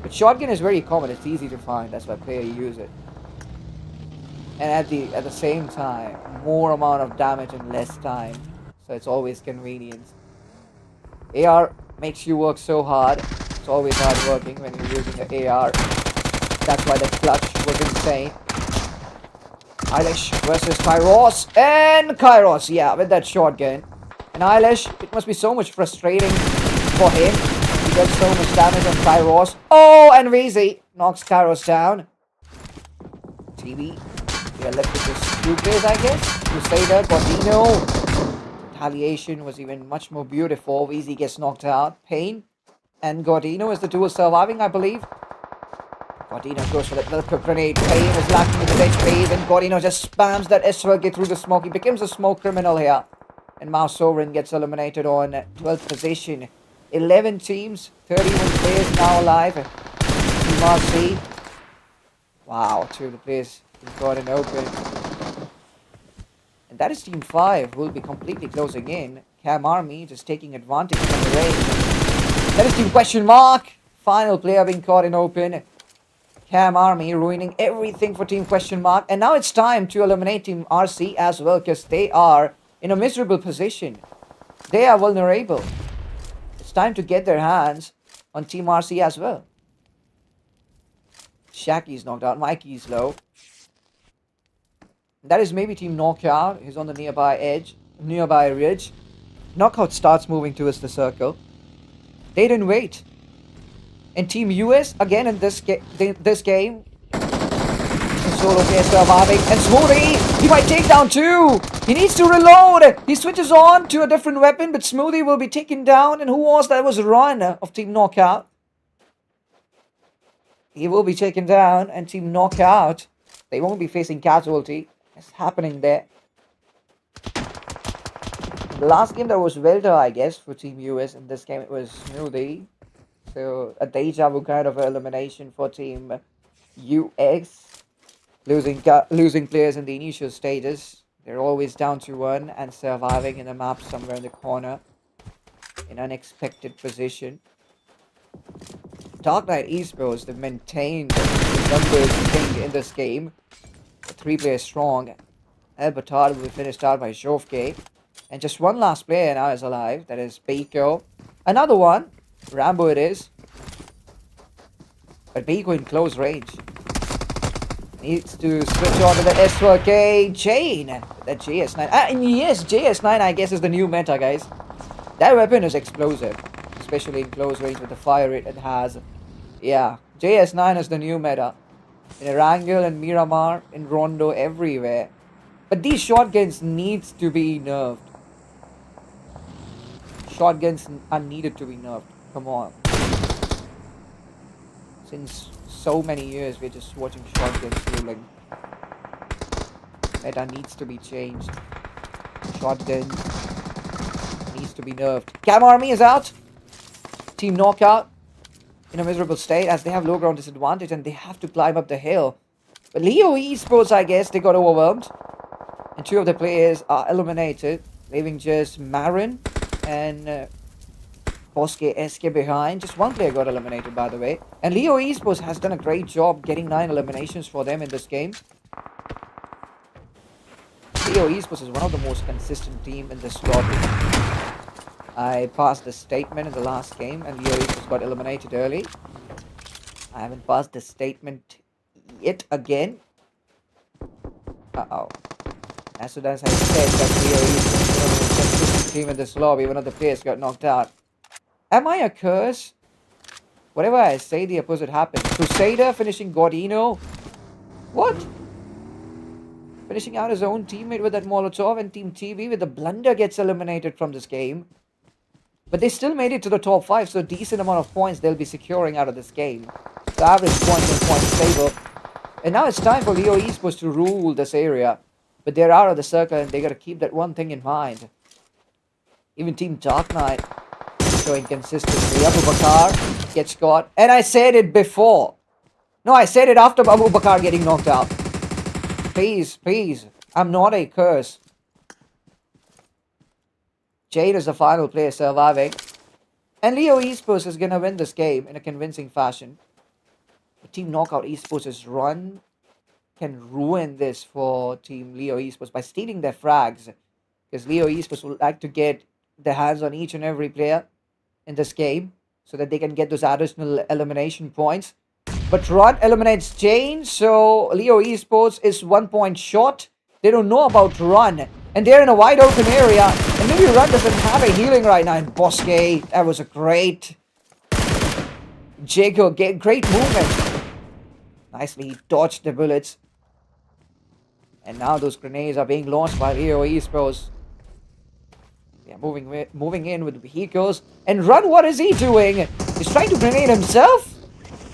But shotgun is very common. It's easy to find. That's why players use it. And at the same time, more amount of damage in less time. So it's always convenience. AR makes you work so hard. It's always hard working when you're using an AR. That's why the clutch was insane. Eilish versus Kairos. And Kairos, yeah, with that shotgun. And Eilish, it must be so much frustrating for him. He does so much damage on Kairos. Oh, and VZ knocks Kairos down. TV. We are left with just two players, I guess. Crusader, Gordino. Retaliation was even much more beautiful. VZ gets knocked out. Pain and Gordino is the duo surviving, I believe. Gordino goes for that little grenade. Pain is lacking in the next phase, and Gordino just spams that SVG through the smoke. He becomes a smoke criminal here. And Mao Sovereign gets eliminated on 12th position. 11 teams, 31 players now alive. Team RC. Wow, two of the players got an open. And that is Team 5, who will be completely closing in. Cam Army just taking advantage from the range. That is Team Question Mark. Final player being caught in open. Cam Army ruining everything for Team Question Mark. And now it's time to eliminate Team RC as well, because they are in a miserable position. They are vulnerable. It's time to get their hands on Team RC as well. Shaggy's knocked out. Mikey's low. That is maybe Team Knockout. He's on the nearby ridge. Knockout starts moving towards the circle. They didn't wait. And Team US, again in this game, solo player surviving. And Smoothie, he might take down two. He needs to reload. He switches on to a different weapon, but Smoothie will be taken down. And who was that? That was Run of Team Knockout. He will be taken down, and Team Knockout, they won't be facing casualty. It's happening there. The last game there was Welter, I guess, for Team US. In this game it was Smoothie. So a deja vu kind of elimination for Team UX. Losing players in the initial stages. They're always down to one and surviving in the map somewhere in the corner. In unexpected position. Dark Knight Esports, they've maintained the numbers thing in this game. 3 players strong. Albertard will be finished out by Jovke. And just one last player now is alive. That is Beiko. Another one. Rambo it is. But Beiko in close range. Needs to switch on to the S4K chain. That JS9. And yes, JS9 I guess is the new meta, guys. That weapon is explosive. Especially in close range with the fire rate it has. Yeah, JS9 is the new meta. In Erangel and Miramar, in Rondo, everywhere. But these shotguns needs to be nerfed. Shotguns are needed to be nerfed. Come on. Since so many years, we're just watching shotguns ruling. Meta needs to be changed. Shotgun needs to be nerfed. Cam Army is out. Team Knockout in a miserable state as they have low ground disadvantage and they have to climb up the hill. But Leo Esports, I guess, they got overwhelmed. And two of the players are eliminated, leaving just Marin and Bosque SK behind. Just one player got eliminated, by the way. And Leo Esports has done a great job getting 9 eliminations for them in this game. Leo Esports is one of the most consistent team in this lobby. I passed the statement in the last game and Leo Esports got eliminated early. I haven't passed the statement yet again. Uh-oh. As soon as I said that Leo Esports is one of the most consistent team in this lobby, one of the players got knocked out. Am I a curse? Whatever I say, the opposite happens. Crusader finishing Gordino. What? Finishing out his own teammate with that Molotov, and Team TV with the blunder gets eliminated from this game. But they still made it to the top 5, so a decent amount of points they'll be securing out of this game. The average points and points stable. And now it's time for Leo Esports to rule this area. But they're out of the circle and they gotta keep that one thing in mind. Even Team Dark Knight showing consistency. Abu Bakar gets caught. And I said it before. No, I said it after Abu Bakar getting knocked out. Please, please. I'm not a curse. Jade is the final player surviving. And Leo Esports is gonna win this game in a convincing fashion. The Team Knockout Esports' run can ruin this for Team Leo Esports by stealing their frags. Because Leo Esports would like to get their hands on each and every player in this game so that they can get those additional elimination points. But Run eliminates Jane, so Leo Esports is 1 point short. They don't know about Run, and they're in a wide open area. And maybe Run doesn't have a healing right now. And Bosque, that was a great Jacob, great movement. Nicely dodged the bullets. And now those grenades are being launched by Leo Esports. They are moving in with vehicles. And Run, what is he doing? He's trying to grenade himself?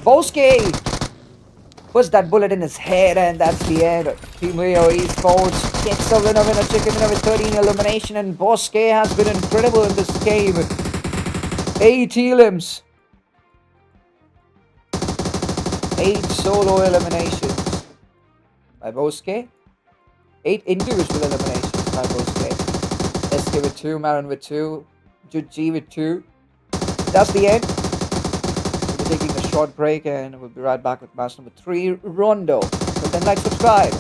Bosque puts that bullet in his head, and that's the end. Team Leo Esports gets the winner chicken winner with 13 elimination, and Bosque has been incredible in this game. 8 elims. 8 solo eliminations by Bosque. 8 individual eliminations by Bosque. SK with 2, Marin with 2, G with 2. That's the end. We'll be taking a short break and we'll be right back with match number 3, Rondo. So then like, subscribe.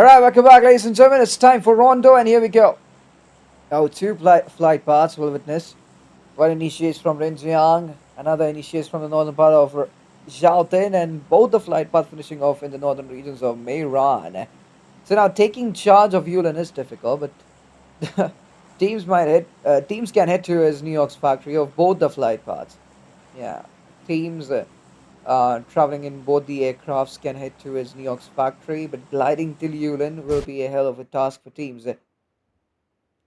Alright, welcome back, ladies and gentlemen. It's time for Rondo, and here we go. Now, two flight paths will witness. One initiates from Renjiang, another initiates from the northern part of Xiaotin, and both the flight paths finishing off in the northern regions of Meiran. So now taking charge of Yulin is difficult, but teams can head to his New York's factory of both the flight paths. Yeah, teams traveling in both the aircrafts can head to his New York's factory, but gliding till Yulin will be a hell of a task for teams.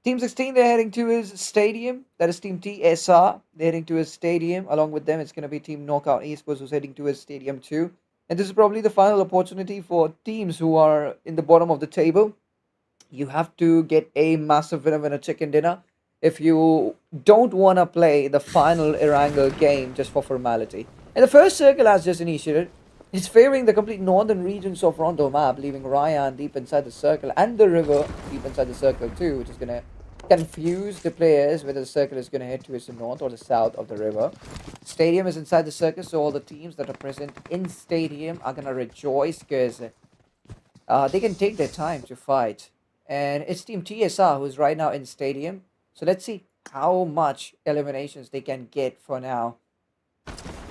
Team 16, they're heading to his stadium. That is Team TSR. They're heading to his stadium. Along with them, it's going to be Team Knockout Esports who's heading to his stadium too. And this is probably the final opportunity for teams who are in the bottom of the table. You have to get a massive winner chicken dinner if you don't want to play the final Erangel game just for formality. And the first circle has just initiated. It's favoring the complete northern regions of Rondo map, leaving Ryan deep inside the circle and the river deep inside the circle too, which is going to confuse the players whether the circle is going to head towards the north or the south of the river. Stadium is inside the circle, so all the teams that are present in stadium are going to rejoice because they can take their time to fight. And it's Team TSR who's right now in stadium. So let's see how much eliminations they can get for now.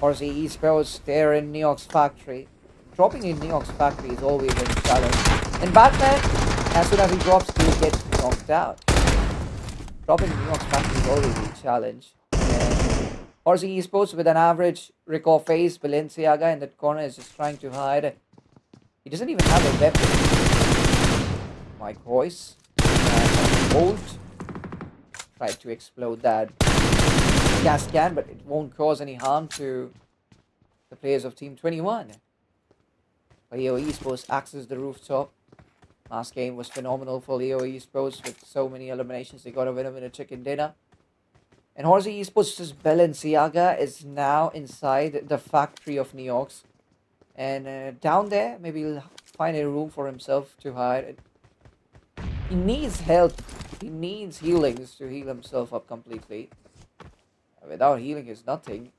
Horsey Esports, they're in New York's factory. Dropping in New York's factory is always a challenge. And Batman, as soon as he drops, he gets knocked out. Dropping in New York's factory is always a challenge. And Horsey Esports with an average record face, Balenciaga in that corner is just trying to hide. He doesn't even have a weapon. Mike Royce, Bolt, tried to explode that gas can, but it won't cause any harm to the players of Team 21. Leo Esports accessed the rooftop. Last game was phenomenal for Leo Esports with so many eliminations. They got a winner chicken dinner. And Horsey Esports' Balenciaga is now inside the factory of New York's. And down there, maybe he'll find a room for himself to hide. He needs help. He needs healings to heal himself up completely. Without healing is nothing.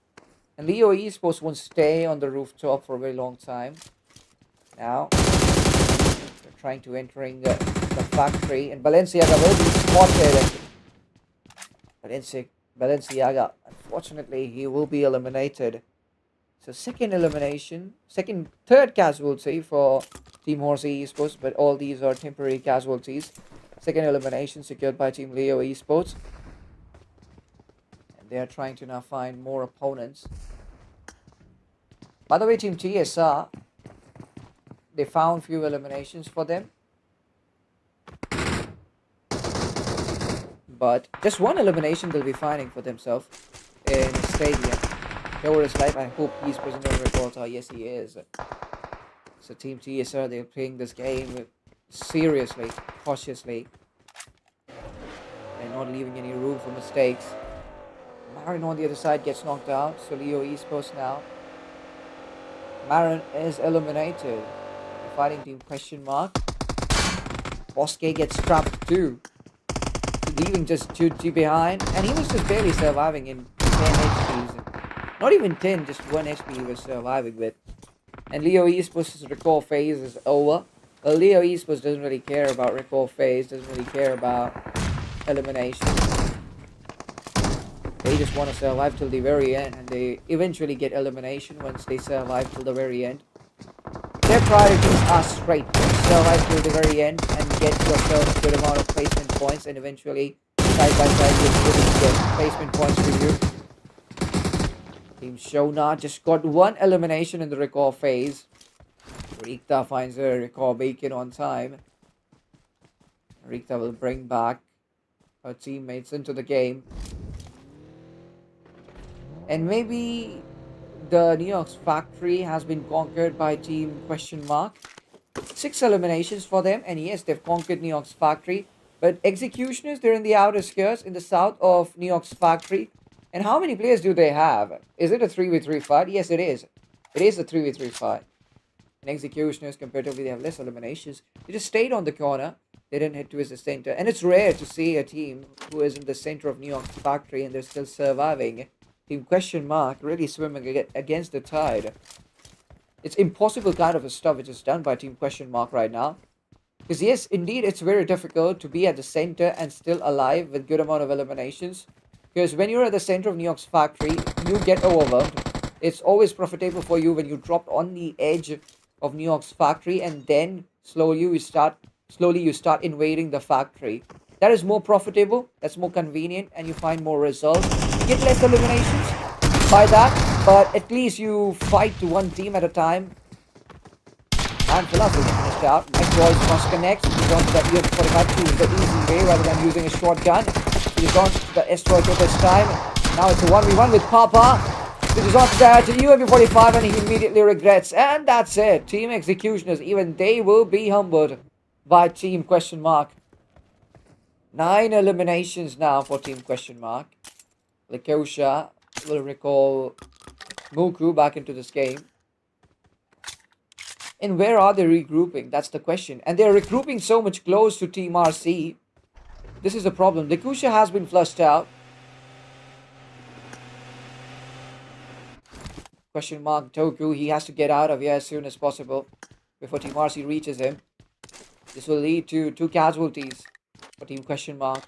And Leo Esports won't stay on the rooftop for a very long time. Now, they're trying to entering the factory. And Balenciaga will be spotted. Balenciaga, unfortunately, he will be eliminated. So third casualty for Team Horsey Esports, but all these are temporary casualties. Second elimination secured by Team Leo Esports. And they are trying to now find more opponents. By the way, Team TSR, they found few eliminations for them. But just one elimination they'll be finding for themselves in the stadium. Is live. I hope he's present on the report. Oh, yes, he is. So Team TSR, they're playing this game seriously, cautiously. They're not leaving any room for mistakes. Marin on the other side gets knocked out. So Leo Esports now. Marin is eliminated. The fighting team question mark. Bosque gets trapped too. Leaving just 2G behind. And he was just barely surviving in 10 HPs. Not even 10, just 1 HP he was surviving with. And Leo Esports' record phase is over. Well, Leo Esports doesn't really care about record phase, doesn't really care about elimination. They just want to survive till the very end, and they eventually get elimination once they survive till the very end. Their priorities are straight. Survive till the very end and get yourself a good amount of placement points, and eventually, side by side, you'll get placement points for you. Team Shona just got one elimination in the record phase. Rikta finds her record beacon on time. Rikta will bring back her teammates into the game. And maybe the New York's factory has been conquered by Team question mark. 6 eliminations for them, and yes, they've conquered New York's factory. But Executioners, they're in the outer skirts in the south of New York's factory. And how many players do they have? Is it a 3v3 fight? Yes, it is. It is a 3v3 fight. And Executioners, comparatively, they have less eliminations. They just stayed on the corner. They didn't head towards the center. And it's rare to see a team who is in the center of New York's factory and they're still surviving. Team question mark really swimming against the tide. It's impossible kind of a stuff which is done by Team question mark right now. Because yes, indeed, it's very difficult to be at the center and still alive with good amount of eliminations. Because when you're at the center of New York's factory, you get overwhelmed. It's always profitable for you when you drop on the edge of New York's factory and then slowly you start invading the factory. That is more profitable, that's more convenient, and you find more results. You get less eliminations by that, but at least you fight to one team at a time. And Philosophy finished out. Mike Boyce must connect. He's on to that EF45 to the easy way rather than using a shotgun. He's on to the S-Striker this time. Now it's a 1v1 with Papa. He's on to the UMP45 and he immediately regrets. And that's it. Team Executioners, even they will be humbled by Team question mark. 9 eliminations now for Team question mark. Lekosha will recall Muku back into this game. And where are they regrouping? That's the question. And they're regrouping so much close to Team RC. This is a problem. Lekusha has been flushed out. Question mark Toku. He has to get out of here as soon as possible before Team RC reaches him. This will lead to 2 casualties for Team question mark.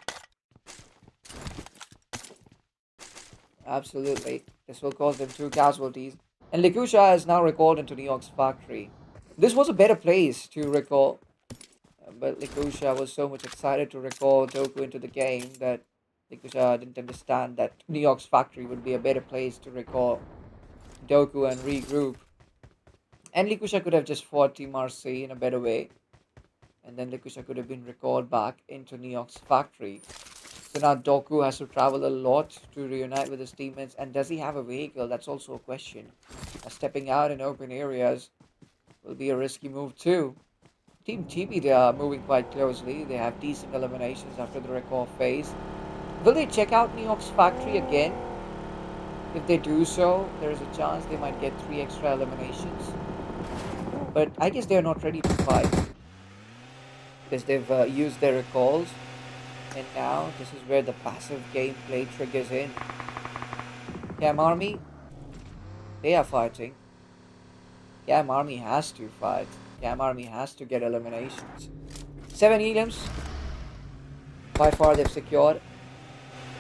Absolutely. This will cause them 2 casualties. And Lekusha is now recalled into New York's factory. This was a better place to recall. But Lekusha was so much excited to recall Toku into the game that Lekusha didn't understand that New York's factory would be a better place to recall Doku and regroup. And Lekusha could have just fought Team RC in a better way. And then Lekusha could have been recalled back into New York's factory. So now Doku has to travel a lot to reunite with his teammates. And does he have a vehicle? That's also a question. Stepping out in open areas will be a risky move too. Team TB, they are moving quite closely. They have decent eliminations after the recall phase. Will they check out New York's factory again? If they do so, there is a chance they might get 3 extra eliminations. But I guess they're not ready to fight. Because they've used their recalls. And now, this is where the passive gameplay triggers in. Cam Army, they are fighting. Cam Army has to fight. Cam Army has to get eliminations. 7 elims. By far they've secured.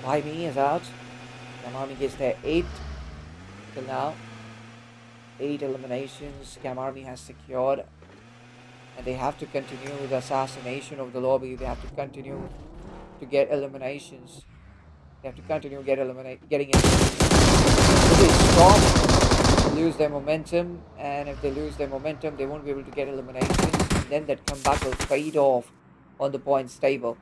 Why me is out. Cam Army gets their 8 till now. 8 eliminations Cam Army has secured. And they have to continue the assassination of the lobby. They have to continue to get eliminations. They have to continue getting eliminations. If they stop, lose their momentum, and if they lose their momentum, they won't be able to get eliminations, and then that comeback will fade off on the points table.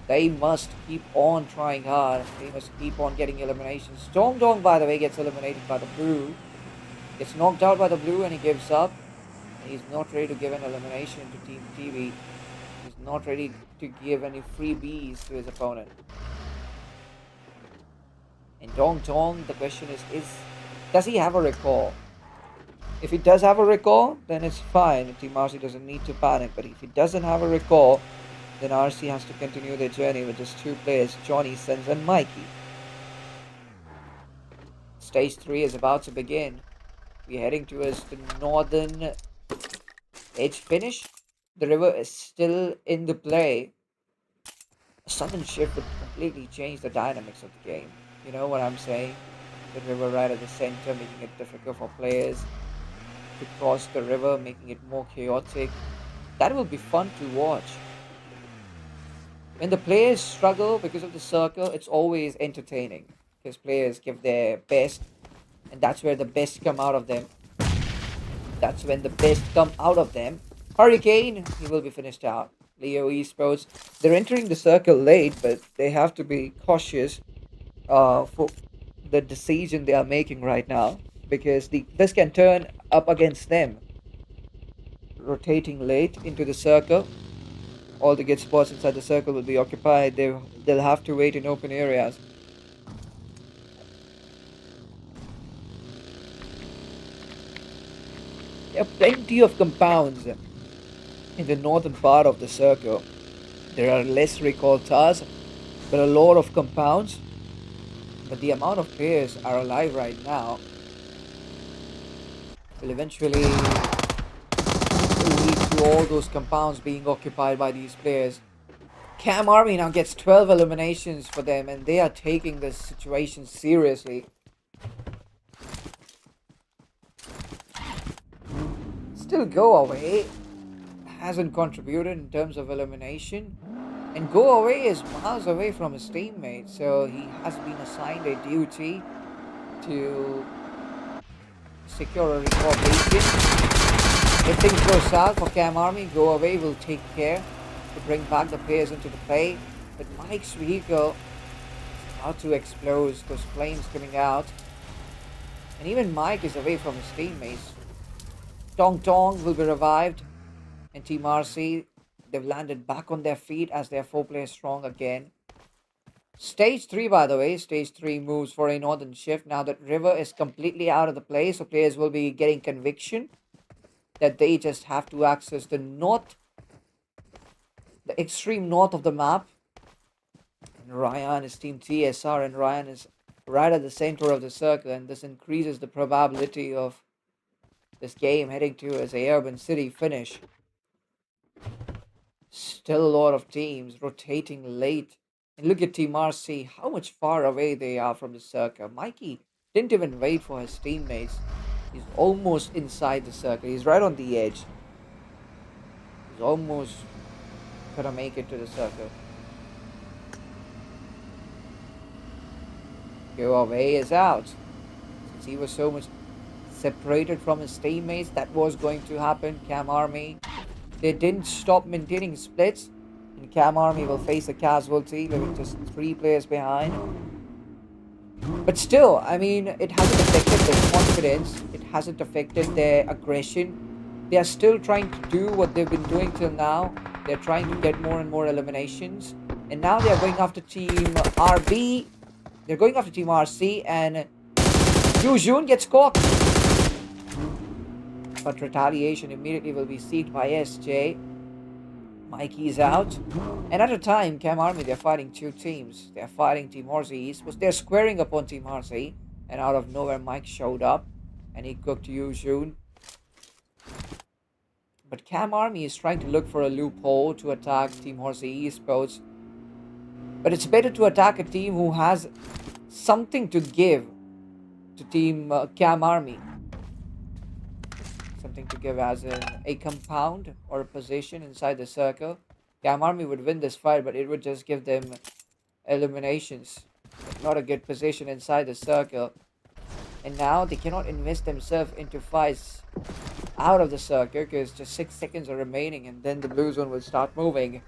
They must keep on trying hard. They must keep on getting eliminations. Dong Dong, by the way, gets eliminated by the blue. Gets knocked out by the blue and he gives up. He's not ready to give an elimination to Team TV. He's not ready to give any freebies to his opponent. And Dong Dong, the question is does he have a recall? If he does have a recall, then it's fine. Team RC doesn't need to panic. But if he doesn't have a recall, then RC has to continue their journey with just 2 players, Johnny, Sens, and Mikey. Stage 3 is about to begin. We're heading towards the northern edge finish. The river is still in the play. A sudden shift would completely change the dynamics of the game. You know what I'm saying? The river right at the center, making it difficult for players to cross the river, making it more chaotic. That will be fun to watch. When the players struggle because of the circle, it's always entertaining. Because players give their best, and that's where the best come out of them. That's when the best come out of them. Hurricane, he will be finished out. Leo Esports, they're entering the circle late, but they have to be cautious for the decision they are making right now, because this can turn up against them. Rotating late into the circle, all the good spots inside the circle will be occupied. They'll have to wait in open areas. There are plenty of compounds in the northern part of the circle. There are less recall towers, but a lot of compounds. But the amount of players are alive right now will eventually lead to all those compounds being occupied by these players. Cam Army now gets 12 eliminations for them, and they are taking this situation seriously. Still, Go Away hasn't contributed in terms of elimination, and Go Away is miles away from his teammates, so he has been assigned a duty to secure a record beacon. If things go south for Cam Army, Go Away will take care to bring back the players into the play. But Mike's vehicle is about to explode, those flames coming out. And even Mike is away from his teammates. Tong Tong will be revived. And Team RC, they've landed back on their feet as they are 4 players strong again. Stage 3, by the way, Stage 3 moves for a northern shift. Now that River is completely out of the play, so players will be getting conviction that they just have to access the north, the extreme north of the map. And Ryan is Team TSR, and Ryan is right at the center of the circle, and this increases the probability of this game heading to as a urban city finish. Still a lot of teams rotating late. And look at Team RC, how much far away they are from the circle. Mikey didn't even wait for his teammates. He's almost inside the circle. He's right on the edge. He's almost gonna make it to the circle. Go Away is out. Since he was so much separated from his teammates, that was going to happen. Cam Army, they didn't stop maintaining splits. And Cam Army will face a casualty, leaving just 3 players behind. But still, I mean, it hasn't affected their confidence. It hasn't affected their aggression. They are still trying to do what they've been doing till now. They're trying to get more and more eliminations. And now they are going after Team RB. They're going after Team RC, and Yujun gets caught. But retaliation immediately will be seeked by SJ. Mikey's out. And at a time, Cam Army, they're fighting 2 teams. They're fighting Team RC East. They're squaring upon Team RC. And out of nowhere, Mike showed up. And he cooked Yujun. But Cam Army is trying to look for a loophole to attack Team RC Esports. But it's better to attack a team who has something to give to Team Cam Army. Something to give as in a compound or a position inside the circle. Cam Army would win this fight, but it would just give them eliminations. Not a good position inside the circle. And now they cannot invest themselves into fights out of the circle because just 6 seconds are remaining, and then the blue zone will start moving.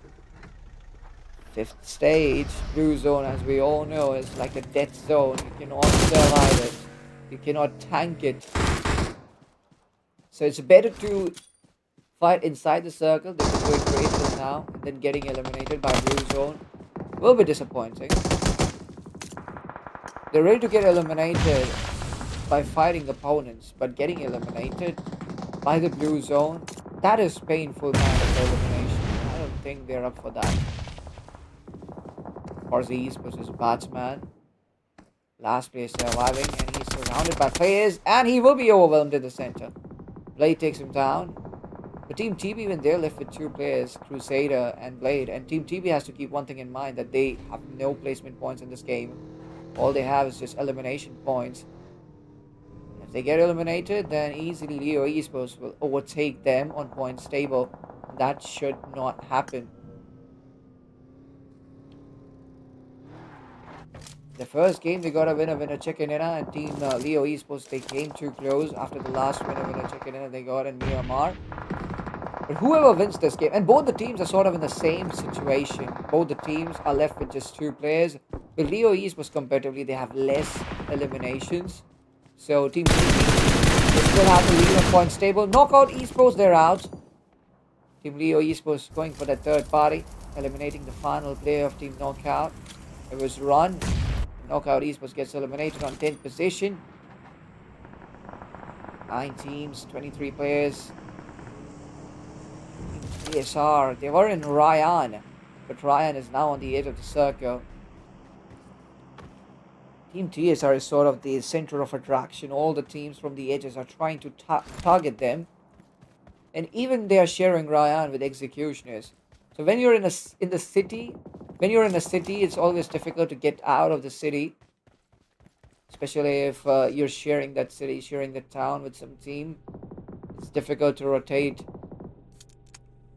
5th stage, blue zone, as we all know, is like a death zone. You cannot survive it. You cannot tank it. So it's better to fight inside the circle. They're doing great till now, and then getting eliminated by blue zone will be disappointing. They're ready to get eliminated by fighting opponents, but getting eliminated by the blue zone, that is painful kind of elimination. I don't think they're up for that. Orziz versus Batsman. Last player surviving, and he's surrounded by players, and he will be overwhelmed in the center. Blade takes him down. But Team TB, when they're left with 2 players, Crusader and Blade, and Team TB has to keep one thing in mind, that they have no placement points in this game. All they have is just elimination points. If they get eliminated, then easily Leo Esports will overtake them on points table. That should not happen. The first game, they got a winner chicken dinner, and Team Leo Esports, they came too close after the last winner chicken dinner they got in Myanmar. But whoever wins this game, and both the teams are sort of in the same situation. Both the teams are left with just 2 players. But Leo Esports comparatively, they have less eliminations. So Team TB, they still have to lead on points table. Knockout Esports, they're out. Team Leo Esports going for that 3rd party, eliminating the final player of Team Knockout. It was Run. Knockout Esports gets eliminated on 10th position. 9 teams, 23 players. TSR, they were in Ryan, but Ryan is now on the edge of the circle. Team TSR is sort of the center of attraction. All the teams from the edges are trying to target them. And even they are sharing Ryan with executioners. So when you're in the city, when you're in a city, it's always difficult to get out of the city, especially if you're sharing that city, sharing the town with some team. It's difficult to rotate.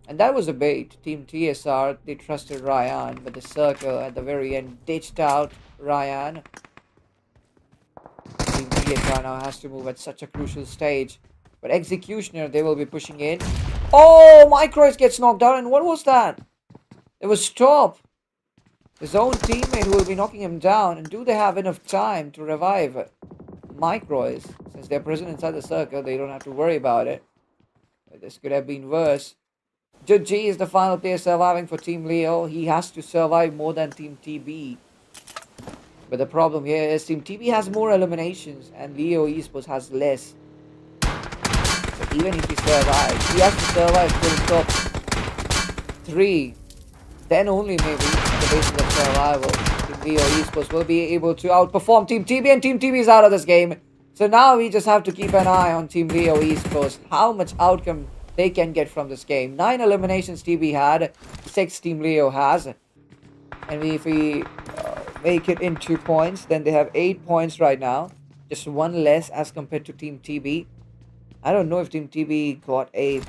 And that was a bait. Team TSR, they trusted Ryan, but the circle at the very end ditched out Ryan. Team TSR now has to move at such a crucial stage. But Executioner, they will be pushing in. Oh, Microids gets knocked out, and what was that? It was Stop. His own teammate who will be knocking him down. And do they have enough time to revive Microids? Since they're present inside the circle, they don't have to worry about it. But this could have been worse. G is the final player surviving for Team Leo. He has to survive more than Team TB. But the problem here is Team TB has more eliminations and Leo Esports has less. So even if he survives, he has to survive till top 3. Then only maybe, on the basis of survival, Team Leo Esports will be able to outperform Team TB, and Team TB is out of this game. So now we just have to keep an eye on Team Leo Esports. How much outcome they can get from this game. 9 eliminations TB had, 6 Team Leo has. And if we make it in 2 points, then they have 8 points right now. Just 1 less as compared to Team TB. I don't know if Team TB got a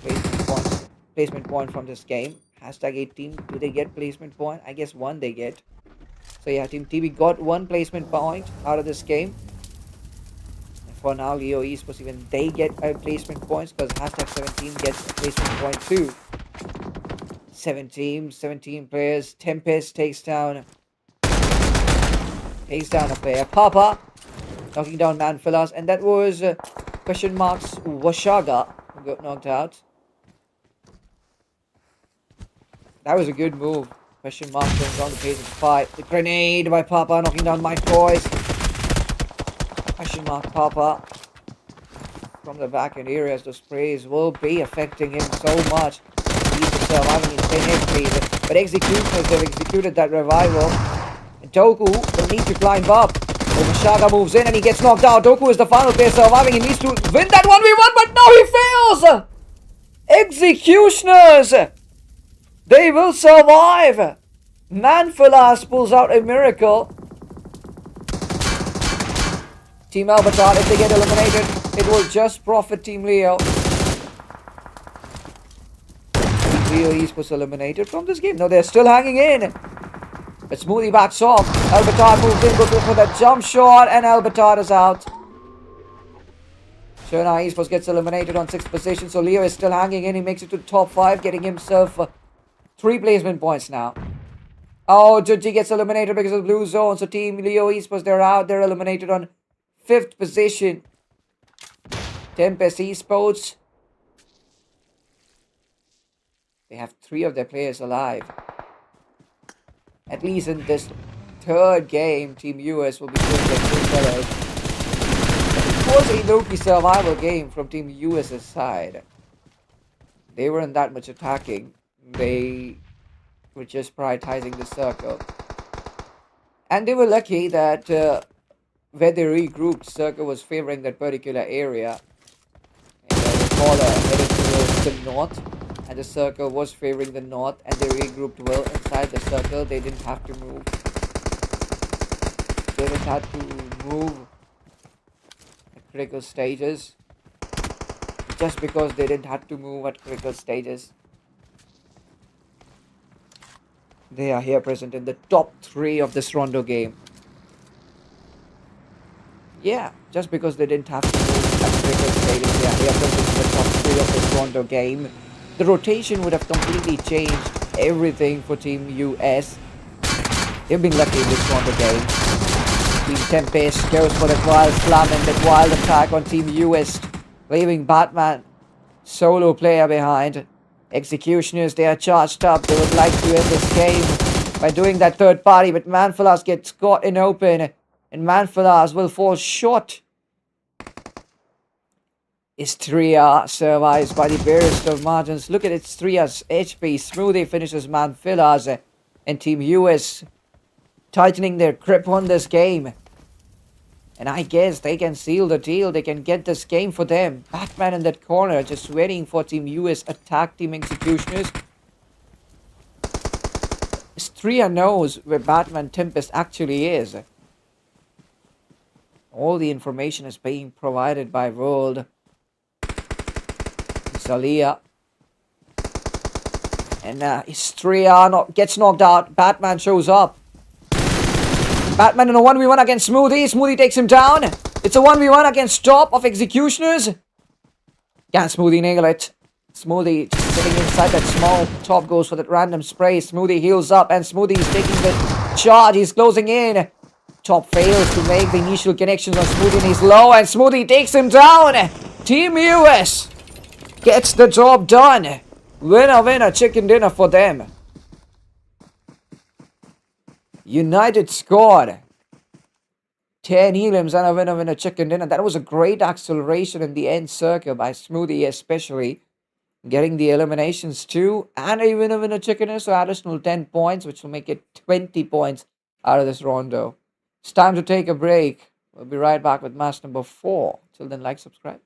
placement point from this game. Hashtag 18. Do they get placement point? I guess 1 they get. So yeah, Team TB got 1 placement point out of this game. And for now, Leo Esports, even they get a placement points because hashtag 17 gets a placement point too. 17 players. Tempest takes down a player. Papa knocking down Manfilas, and that was question marks Washaga who got knocked out. That was a good move. Question mark going down the pace of the fight. The grenade by Papa knocking down Mike Boys. Question mark Papa from the back end areas. Those sprays will be affecting him so much. He's surviving in 10 HP. But Executioners have executed that revival. And Doku will need to climb up. Shaga moves in and he gets knocked out. Doku is the final player surviving. He needs to win that 1v1, but no, he fails! Executioners! They will survive! Manfilas pulls out a miracle. Team Albertar, if they get eliminated, it will just profit Team Leo. Leo Esports eliminated from this game. No, they're still hanging in. But Smoothie backs off. Albertar moves in, goes for that jump shot, and Albertar is out. So now Esports gets eliminated on 6th position, so Leo is still hanging in. He makes it to the top 5, getting himself 3 placement points now. Oh, Judgy gets eliminated because of the blue zone, so Team Leo Esports, they're out. They're eliminated on 5th position. Tempest Esports, they have 3 of their players alive. At least in this 3rd game, Team US will be doing their 2 fellows. It was a low-key survival game from Team US's side. They weren't that much attacking. They were just prioritizing the circle. And they were lucky that where they regrouped, circle was favoring that particular area. And the caller headed towards the north. And the circle was favoring the north, and they regrouped well inside the circle. They didn't have to move. They didn't have to move at critical stages. Just because they didn't have to move at critical stages. They are here present in the top 3 of this Rondo game. Yeah, just because they didn't have to move at critical stages, they are here present in the top 3 of this Rondo game. The rotation would have completely changed everything for Team US. They've been lucky in this Rondo game. Team Tempest goes for that wild slam and that wild attack on Team US, leaving Batman solo player behind. Executioners, they are charged up. They would like to end this game by doing that 3rd party, but Manfilas gets caught in open, and Manfilas will fall short. Istria survives by the barest of margins. Look at Istria's HP. Smoothie finishes Manfilas, and Team US tightening their grip on this game. And I guess they can seal the deal. They can get this game for them. Batman in that corner, just waiting for Team US attack Team Executioners. Stria knows where Batman Tempest actually is. All the information is being provided by World. Zalia. And Stria gets knocked out. Batman shows up. Batman in a 1v1 against Smoothie. Smoothie takes him down. It's a 1v1 against Top of Executioners. Can Smoothie nail it? Smoothie just sitting inside that small. Top goes for that random spray. Smoothie heals up and Smoothie is taking the charge. He's closing in. Top fails to make the initial connections on Smoothie and he's low and Smoothie takes him down. Team US gets the job done. Winner, winner, chicken dinner for them. United scored 10 elims and a winner, winner, chicken dinner. That was a great acceleration in the end circle by Smoothie, especially getting the eliminations too. And a winner, winner, chicken dinner. So additional 10 points, which will make it 20 points out of this rondo. It's time to take a break. We'll be right back with match number 4. Till then, like, subscribe.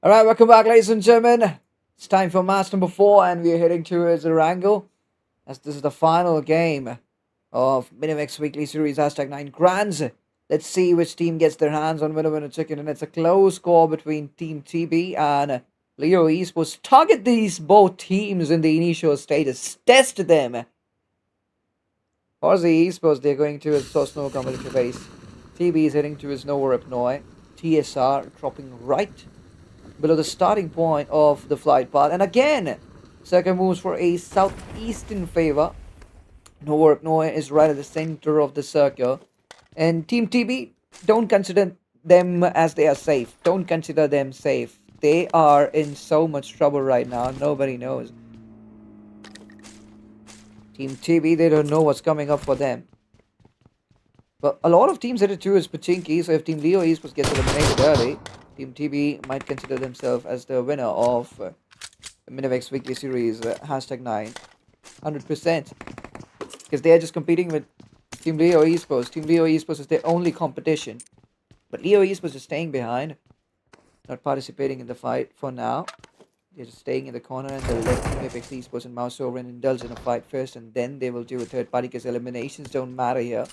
All right, welcome back, ladies and gentlemen. It's time for match number 4, and we're heading towards Erangel, as this is the final game of Minivex Weekly Series #9 Grands. Let's see which team gets their hands on winner chicken, and it's a close score between Team TB and Leo Esports. Target these both teams in the initial stages, test them. For the Esports, they're going to his Sosno competitive base. TB is heading to his Nova Repnoi. TSR dropping right below the starting point of the flight path. And again, Circle moves for a southeastern favor. Nova Repnoi is right at the center of the circle. And Team TB, don't consider them as they are safe. Don't consider them safe. They are in so much trouble right now. Nobody knows. Team TB, they don't know what's coming up for them. But a lot of teams headed towards Pachinki, so if Team Leo Esports gets eliminated early, Team TB might consider themselves as the winner of the Minivex Weekly Series #9. 100%. Because they are just competing with Team Leo Esports. Team Leo Esports is their only competition. But Leo Esports is staying behind, not participating in the fight for now. They're just staying in the corner, and they'll let Team Apex Esports and Mouse Sovereign indulge in a fight first, and then they will do a third party, because eliminations don't matter here.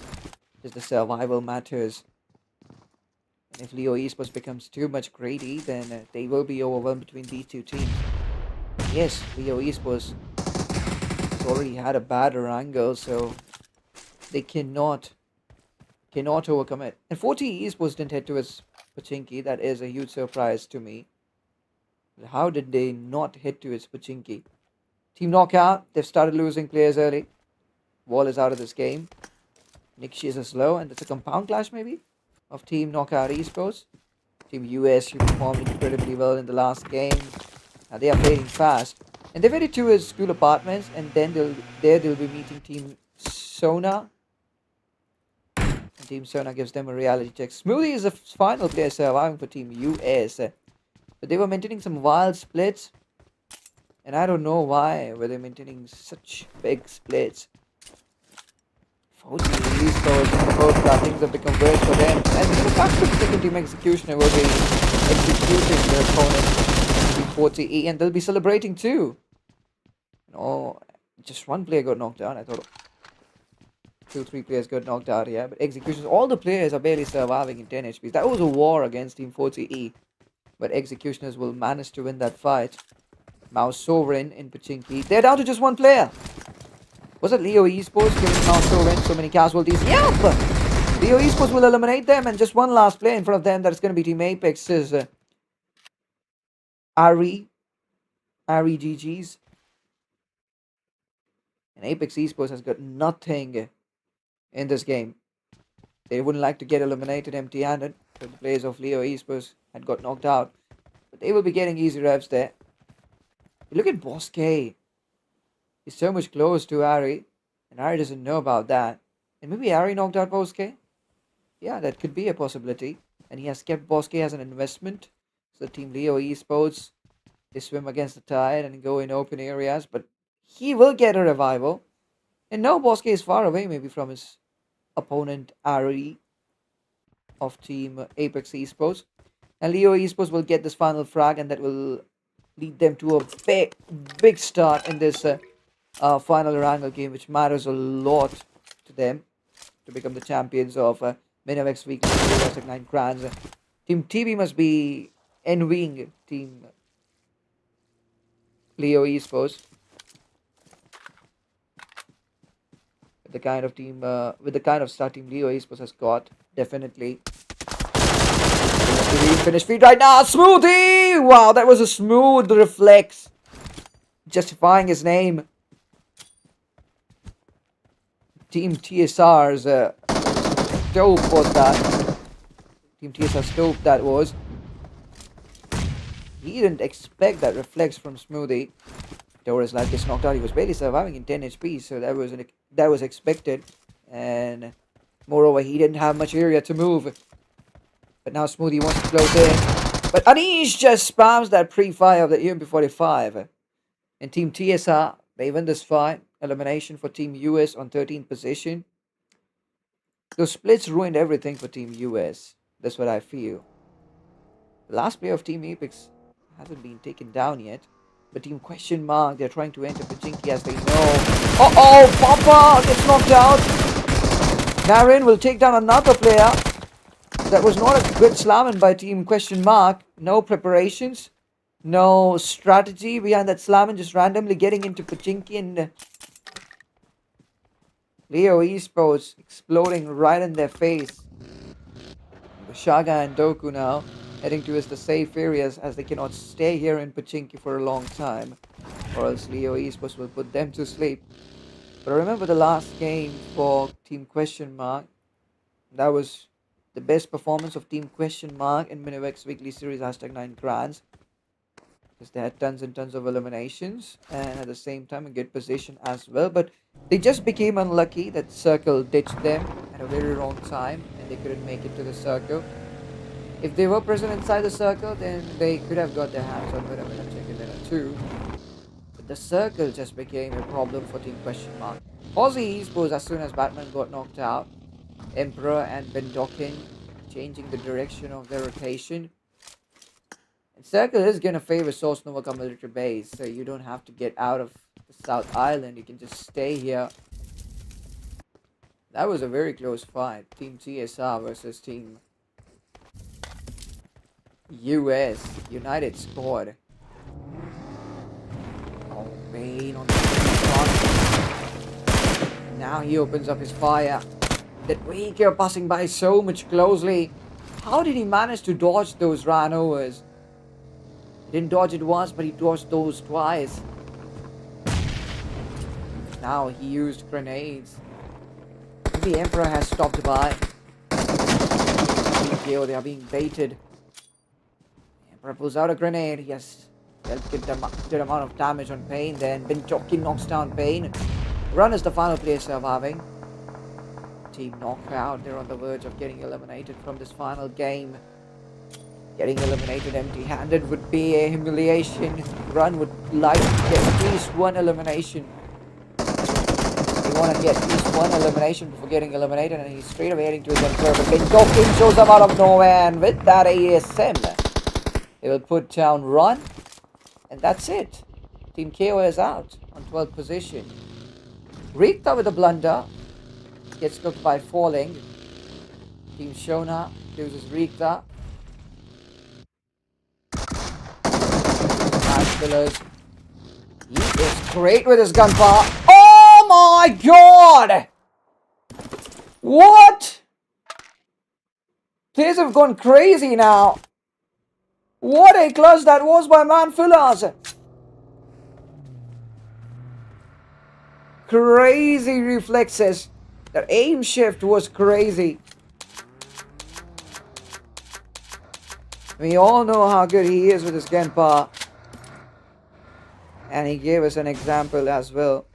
Just the survival matters. And if Leo Esports becomes too much greedy, then they will be overwhelmed between these two teams. Yes, Leo Esports has already had a bad angle, so they cannot overcome it. And 40 Esports didn't head towards Pachinki. That is a huge surprise to me. How did they not head towards Pachinki? Team Knockout, they've started losing players early. Wall is out of this game. Nick Shears is low, and it's a compound clash maybe of Team Knockout Esports. Team US, who performed incredibly well in the last game. They are fading fast. And they're headed towards School Apartments, and then they'll be meeting Team Sona. And Team Sona gives them a reality check. Smoothie is the final player surviving for Team US. But they were maintaining some wild splits. And I don't know why were they maintaining such big splits. 40 Esports, both that things have become worse for them. And the fact that the second team executioner will be executing their opponent, Team 40E, and they'll be celebrating too. No, just one player got knocked out. I thought 2-3 players got knocked out here. But executions, all the players are barely surviving in 10 HPs. That was a war against Team 40E. But executioners will manage to win that fight. Mouse Sovereign in Pachinki. They're down to just one player. Was it Leo Esports giving Mouse Sovereign so many casualties? Yep! Leo Esports will eliminate them, and just one last player in front of them. That's going to be Team Apex's Ari GG's. And Apex Esports has got nothing in this game. They wouldn't like to get eliminated empty-handed, but the players of Leo Esports had got knocked out. But they will be getting easy reps there. Look at Boss K. He's so much close to Ari, and Ari doesn't know about that. And maybe Ari knocked out Boss K? Yeah, that could be a possibility. And he has kept Boss K as an investment. So Team Leo Esports, they swim against the tide and go in open areas, but he will get a revival. And now Boss K is far away maybe from his opponent Ari of Team Apex Esports. And Leo Esports will get this final frag, and that will lead them to a big start in this final Wrangle game, which matters a lot to them to become the champions of Minivex Weekly #9 Grands. Team TB must be envying Team Leo Esports with the kind of team, with the kind of start Team Leo Esports has got. Definitely. Finish feed right now. Smoothie! Wow, that was a smooth reflex, justifying his name. Team TSR's dope was that. Team TSR's dope that was. He didn't expect that reflex from Smoothie. Torres like gets knocked out. He was barely surviving in 10 HP, so that was expected. And moreover, he didn't have much area to move. But now Smoothie wants to close in. But Anish just spams that pre-fire of the UMP45. And Team TSR, they win this fight. Elimination for Team US on 13th position. Those splits ruined everything for Team US. That's what I feel. The last player of Team Apex hasn't been taken down yet. But Team Question Mark, they're trying to enter Pachinki as they know. Uh-oh! Papa gets knocked out. Naren will take down another player. That was not a good slamming by Team Question Mark. No preparations. No strategy behind that slamming. Just randomly getting into Pachinki and Leo Esports exploding right in their face. Shaga and Doku now heading towards the safe areas as they cannot stay here in Pachinki for a long time, or else Leo Esports will put them to sleep. But I remember the last game for Team Question Mark. That was the best performance of Team Question Mark in Minivex Weekly Series #9 Grands. Because they had tons and tons of eliminations and at the same time a good position as well. But they just became unlucky that Circle ditched them at a very wrong time and they couldn't make it to the Circle. If they were present inside the Circle, then they could have got their hands on Venom in a chicken dinner too. But the Circle just became a problem for Team Question Mark. Aussie Esports, as soon as Batman got knocked out, Emperor and Bendokin changing the direction of their rotation. And Circle is going to favor Source Nova military base, so you don't have to get out of the South Island. You can just stay here. That was a very close fight. Team TSR versus Team US United Squad. Oh, Bane on the front. Now he opens up his fire. That Reeker passing by so much closely. How did he manage to dodge those runovers? He didn't dodge it once, but he dodged those twice. Now he used grenades. The Emperor has stopped by. They are being baited. The Emperor pulls out a grenade. Yes, they'll get a good amount of damage on Pain. Then Benjoki knocks down Pain. Run is the final player surviving. Team Knockout, they're on the verge of getting eliminated from this final game. Getting eliminated empty-handed would be a humiliation. Run would like to get at least one elimination. They want to get at least one elimination before getting eliminated, and he's straight away heading to his Emperor. But Benjoki shows up out of nowhere, and with that ASM, they will put down Run, and that's it. Team KO is out on 12th position. Rikta with a blunder. Gets cooked by falling. Team Shona uses Rikta. Nice pillars. He is great with his gunpowder. Oh my god! What? Players have gone crazy now. What a clutch that was by Manfilas. Crazy reflexes. That aim shift was crazy. We all know how good he is with his Genpa. And he gave us an example as well.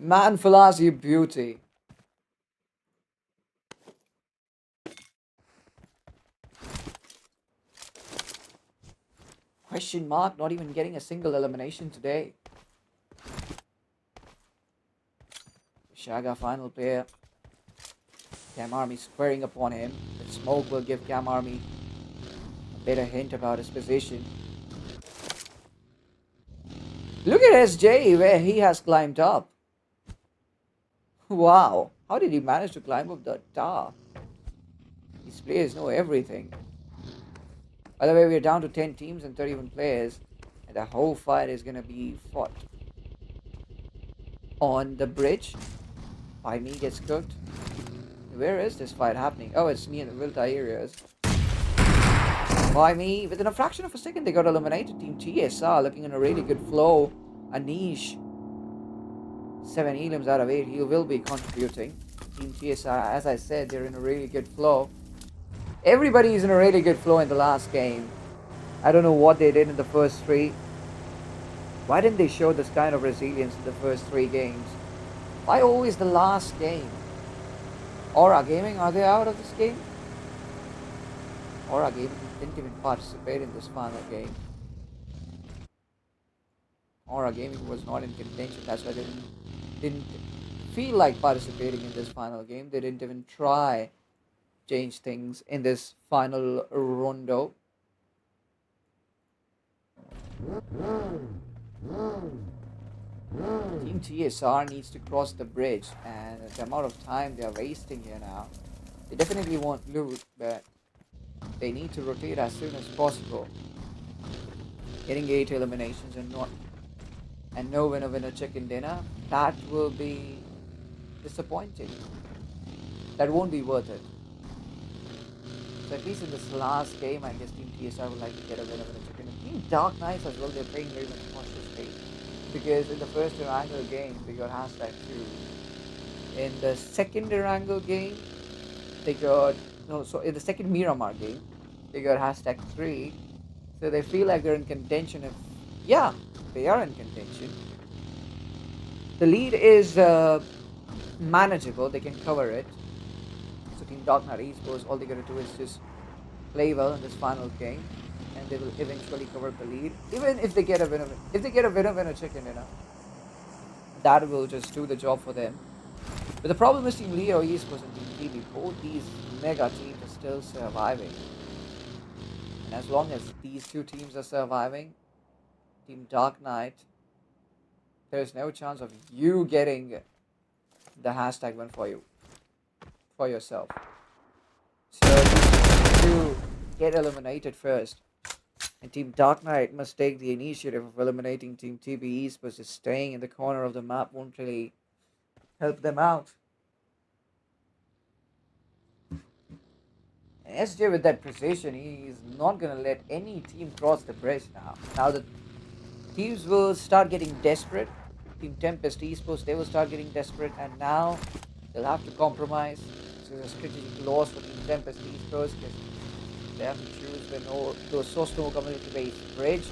Manfilas, beauty. Question Mark not even getting a single elimination today. Shaga final player. Cam Army squaring upon him. The smoke will give Cam Army a better hint about his position. Look at SJ where he has climbed up. Wow. How did he manage to climb up the tower? These players know everything. By the way, we're down to 10 teams and 31 players. And the whole fight is going to be fought on the bridge. By me gets cooked. Where is this fight happening? Oh, it's near the Vilta areas. By me, within a fraction of a second, they got eliminated. Team TSR looking in a really good flow. Anish, 7 elims out of 8. He will be contributing. Team TSR, as I said, they're in a really good flow. Everybody is in a really good flow in the last game. I don't know what they did in the first 3. Why didn't they show this kind of resilience in the first 3 games? Why always the last game? Aura Gaming, are they out of this game? Aura Gaming didn't even participate in this final game. Aura Gaming was not in contention, that's why they didn't feel like participating in this final game. They didn't even try change things in this final rondo. Team TSR needs to cross the bridge, and the amount of time they are wasting here now. They definitely won't loot, but they need to rotate as soon as possible. Getting 8 eliminations and no winner chicken dinner, that will be disappointing. That won't be worth it. So at least in this last game, I guess Team TSR would like to get a winner chicken dinner. Team Dark Knights as well, they're playing very much cautiously. Because in the first Erangel game, they got hashtag 2. In the second Erangel game, they got... No, so in the second Miramar game, they got hashtag 3. So they feel like they're in contention if... Yeah, they are in contention. The lead is manageable. They can cover it. So Team Dark Knight Esports, all they gotta do is just play well in this final game, and they will eventually cover the lead. Even if they get a winner chicken dinner, that will just do the job for them. But the problem is Team Leo Esports and Team TV, both these mega teams are still surviving. And as long as these two teams are surviving, Team Dark Knight, there's no chance of you getting the hashtag win for yourself. So you get eliminated first. And Team Dark Knight must take the initiative of eliminating Team TB Esports. Just staying in the corner of the map won't really help them out. And SJ with that precision, he's not going to let any team cross the bridge now. Now the teams will start getting desperate. Team Tempest Esports, they will start getting desperate, and now they'll have to compromise. So there's a strategic loss for Team Tempest Esports because they have to choose the source no community based bridge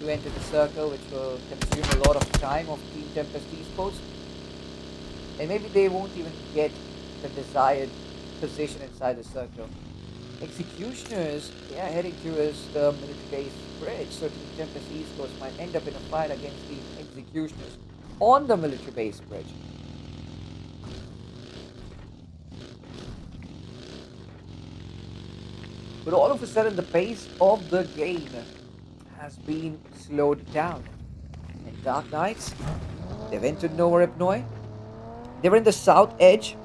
to enter the circle, which will consume a lot of time of Team Tempest Esports. And maybe they won't even get the desired position inside the circle. Executioners, they are heading towards the military-based bridge, so Team Tempest Esports might end up in a fight against Team Executioners on the military-based bridge. But all of a sudden, the pace of the game has been slowed down. And Dark Knights, they've entered Nova Ipnoi. They were in the south edge,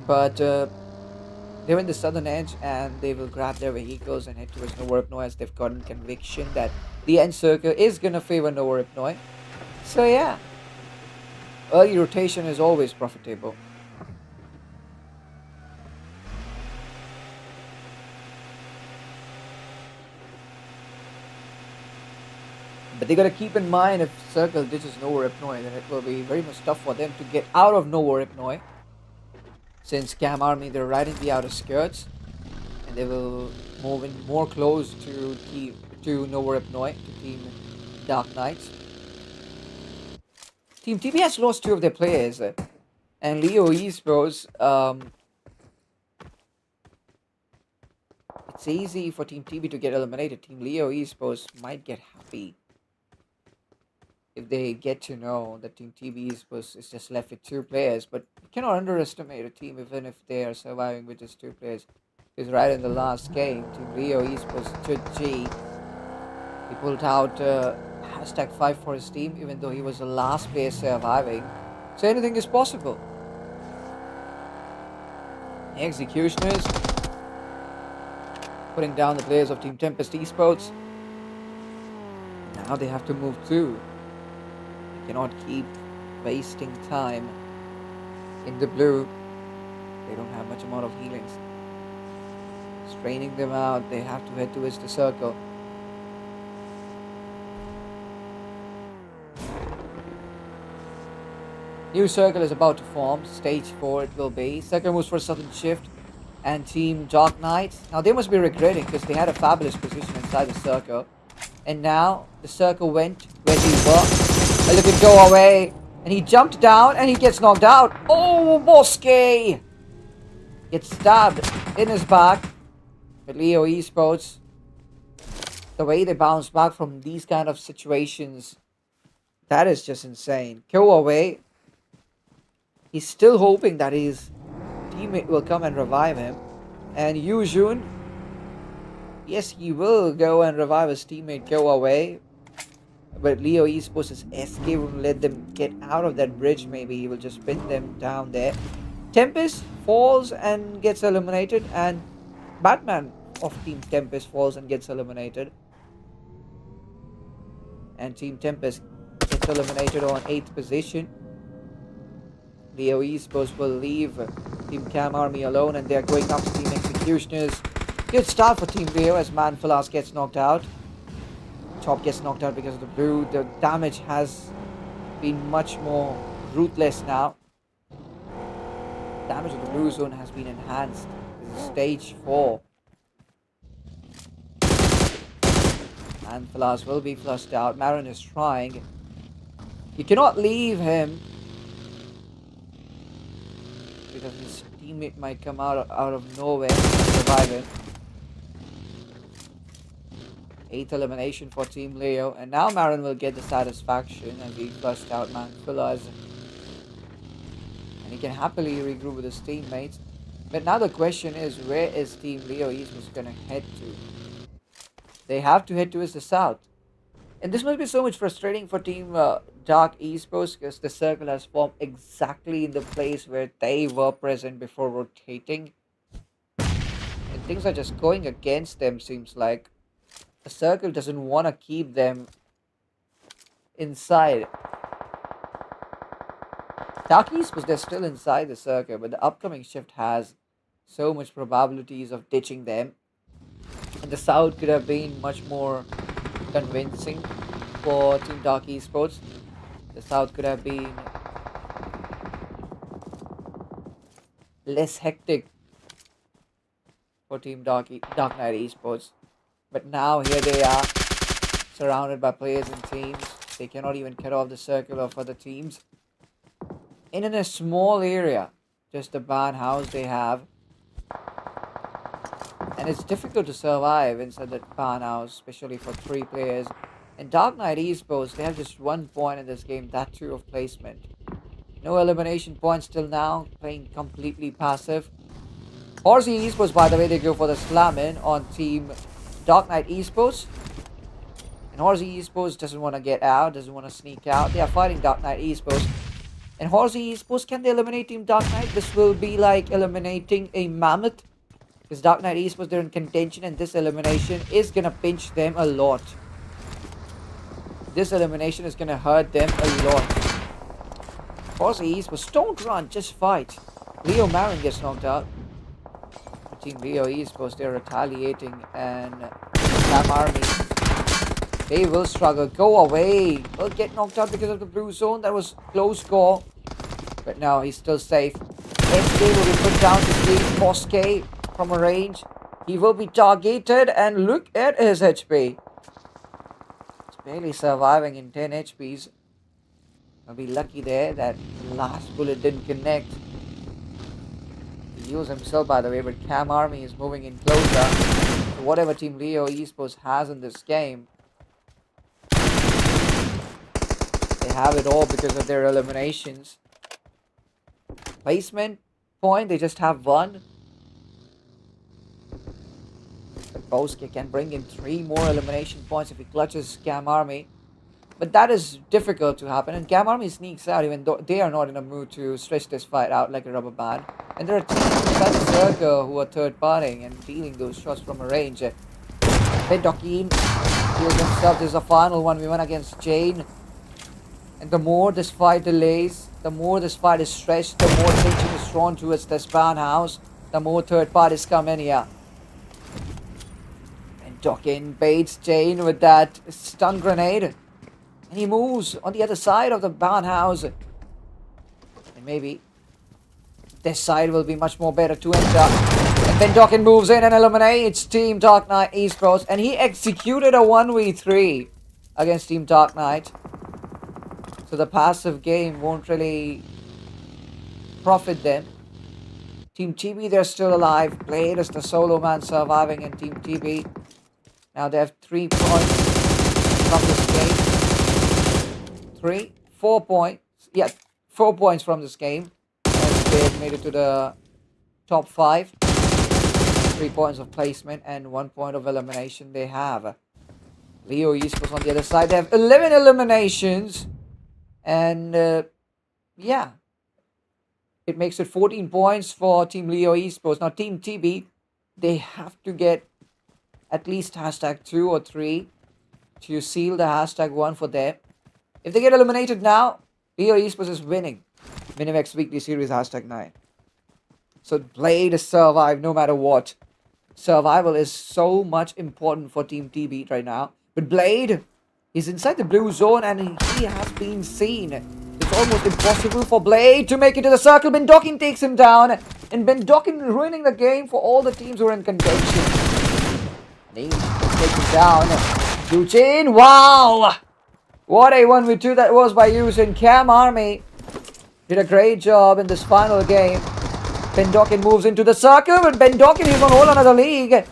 but they're in the southern edge, and they will grab their vehicles and head towards Nova Ipnoi as they've gotten conviction that the end circle is going to favor Nova Ipnoi. So yeah, early rotation is always profitable. But they gotta keep in mind if Circle ditches Nova Ipnoi, then it will be very much tough for them to get out of Nova Ipnoi. Since Cam Army, they're right in the outer skirts, and they will move in more close to Nova Ipnoi, to Team Dark Knights. Team TB has lost 2 of their players, and Leo Esports, it's easy for Team TB to get eliminated. Team Leo Esports might get happy if they get to know that Team TB Esports is just left with 2 players, but you cannot underestimate a team even if they are surviving with just 2 players. Because right in the last game, Team Leo Esports took G. He pulled out hashtag 5 for his team, even though he was the last player surviving. So anything is possible. The Executioners putting down the players of Team Tempest Esports. Now they have to move too. They cannot keep wasting time in the blue. They don't have much amount of healings. Straining them out, they have to head towards the circle. New circle is about to form. Stage 4 it will be. Circle moves for Southern Shift and Team Dark Knights. Now they must be regretting because they had a fabulous position inside the circle. And now the circle went where they were. A look at go away. And he jumped down and he gets knocked out. Oh, Bosque! Gets stabbed in his back. But Leo Esports, the way they bounce back from these kind of situations, that is just insane. Go away. He's still hoping that his teammate will come and revive him. And Yu Jun, Yes, he will go and revive his teammate, go away. But Leo Esports' SK won't let them get out of that bridge. Maybe he will just pin them down there. Tempest falls and gets eliminated, and Batman of Team Tempest falls and gets eliminated. And Team Tempest gets eliminated on 8th position. Leo Esports will leave Team Cam Army alone, and they're going up to Team Executioners. Good start for Team Leo as Manfilas gets knocked out. Top gets knocked out because of the blue. The damage has been much more ruthless now. Damage of the blue zone has been enhanced. This is stage 4. Manfilas will be flushed out. Marin is trying. You cannot leave him because his teammate might come out of nowhere and revive him. 8th elimination for Team Leo, and now Marin will get the satisfaction as he flushed out Manfilas, and he can happily regroup with his teammates. But now the question is, where is Team Leo Esports gonna head to? They have to head towards the south. And this must be so much frustrating for Team Dark Esports because the circle has formed exactly in the place where they were present before rotating. And things are just going against them, seems like. The circle doesn't want to keep them inside. Dark Esports, they're still inside the circle, but the upcoming shift has so much probabilities of ditching them. And the south could have been much more convincing for Team Dark Esports. The south could have been less hectic for Team Dark Knight Esports. But now here they are, surrounded by players and teams. They cannot even cut off the circle of other teams. In a small area, just the barn house they have. And it's difficult to survive inside that barn house, especially for 3 players. And Dark Knight Esports, they have just 1 point in this game, that too of placement. No elimination points till now, playing completely passive. Horsey Esports, by the way, they go for the slam-in on Team Dark Knight Esports. And Horsey Esports doesn't want to get out, doesn't want to sneak out. They are fighting Dark Knight Esports. And Horsey Esports, can they eliminate Team Dark Knight? This will be like eliminating a mammoth. Because Dark Knight Esports, they're in contention, and this elimination is going to pinch them a lot. This elimination is going to hurt them a lot. Horsey Esports, don't run, just fight. Leo Marin gets knocked out. Team Leo Esports, they're retaliating, and Cam Army, they will struggle. Go away. Will get knocked out because of the blue zone. That was close call. But now he's still safe. SK will be put down to sleep. Boske from a range. He will be targeted, and look at his HP. It's barely surviving in 10 HPs. I'll be lucky there that the last bullet didn't connect. He heals himself, by the way, but Cam Army is moving in closer to whatever Team Leo Esports has in this game. They have it all because of their eliminations. Placement point, they just have 1. But Boske can bring in 3 more elimination points if he clutches Cam Army. But that is difficult to happen, and Cam Army sneaks out even though they are not in a mood to stretch this fight out like a rubber band. And there are teams inside the circle who are third-partying and dealing those shots from a range. Bedokin heals himself. This is a final 1v1 against Jane. And the more this fight delays, the more this fight is stretched, the more tension is drawn towards this barn house, the more third parties come in here. And Dokin baits Jane with that stun grenade. And he moves on the other side of the barn house. And maybe this side will be much more better to enter. And then Dokin moves in and eliminates Team Dark Knight Esports. And he executed a 1v3 against Team Dark Knight. So the passive game won't really profit them. Team TB, they're still alive. Blade is the solo man surviving in Team TB. Now they have 3 points from this game. 4 points. Yeah, 4 points from this game. And they've made it to the top 5. 3 points of placement and 1 point of elimination they have. Leo Esports on the other side, they have 11 eliminations. And yeah, it makes it 14 points for Team Leo Esports. Now, Team TB, they have to get at least hashtag 2 or 3 to seal the hashtag 1 for them. If they get eliminated now, Leo Esports is winning Minivex Weekly Series hashtag 9. So Blade is survive no matter what. Survival is so much important for Team TB right now. But Blade is inside the blue zone and he has been seen. It's almost impossible for Blade to make it to the circle. Ben Docking takes him down. And Ben Docking ruining the game for all the teams who are in contention. And he takes him down. Eugene, wow! What a 1v2 that was by Eugene. Cam Army did a great job in this final game. Ben Docking moves into the circle, but Ben Docking is on whole another league.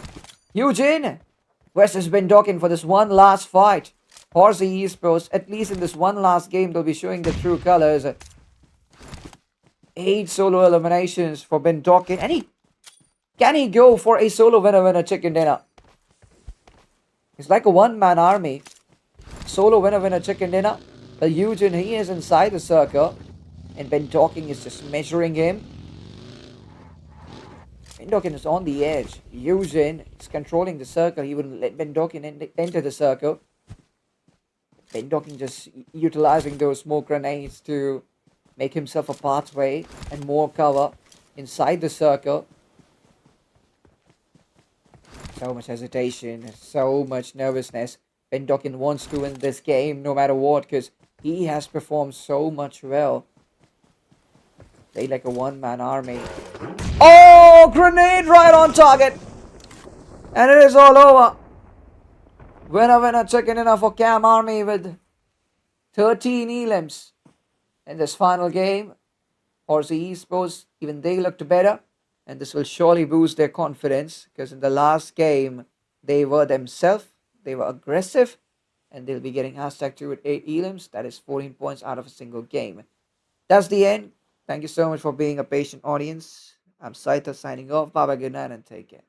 Eugene versus Ben Docking for this one last fight. Horsey Esports, at least in this one last game, they'll be showing the true colors. 8 solo eliminations for Ben Docking. And can he go for a solo winner chicken dinner? It's like a one-man army. Solo winner chicken dinner. But Eugene, he is inside the circle. And Ben Docking is just measuring him. Ben Docking is on the edge. Eugene is controlling the circle. He wouldn't let Ben Docking enter the circle. Ben Docking just utilizing those smoke grenades to make himself a pathway and more cover inside the circle. So much hesitation, so much nervousness. Ben Docking wants to win this game no matter what because he has performed so much well. Play like a one-man army. Oh, grenade right on target. And it is all over. Winner chicken dinner for Cam Army with 13 elims in this final game. Horsey Esports, even they looked better. And this will surely boost their confidence because in the last game, they were themselves. They were aggressive. And they'll be getting hashtag 2 with 8 elims. That is 14 points out of a single game. That's the end. Thank you so much for being a patient audience. I'm Saita signing off. Bye bye, good night, and take care.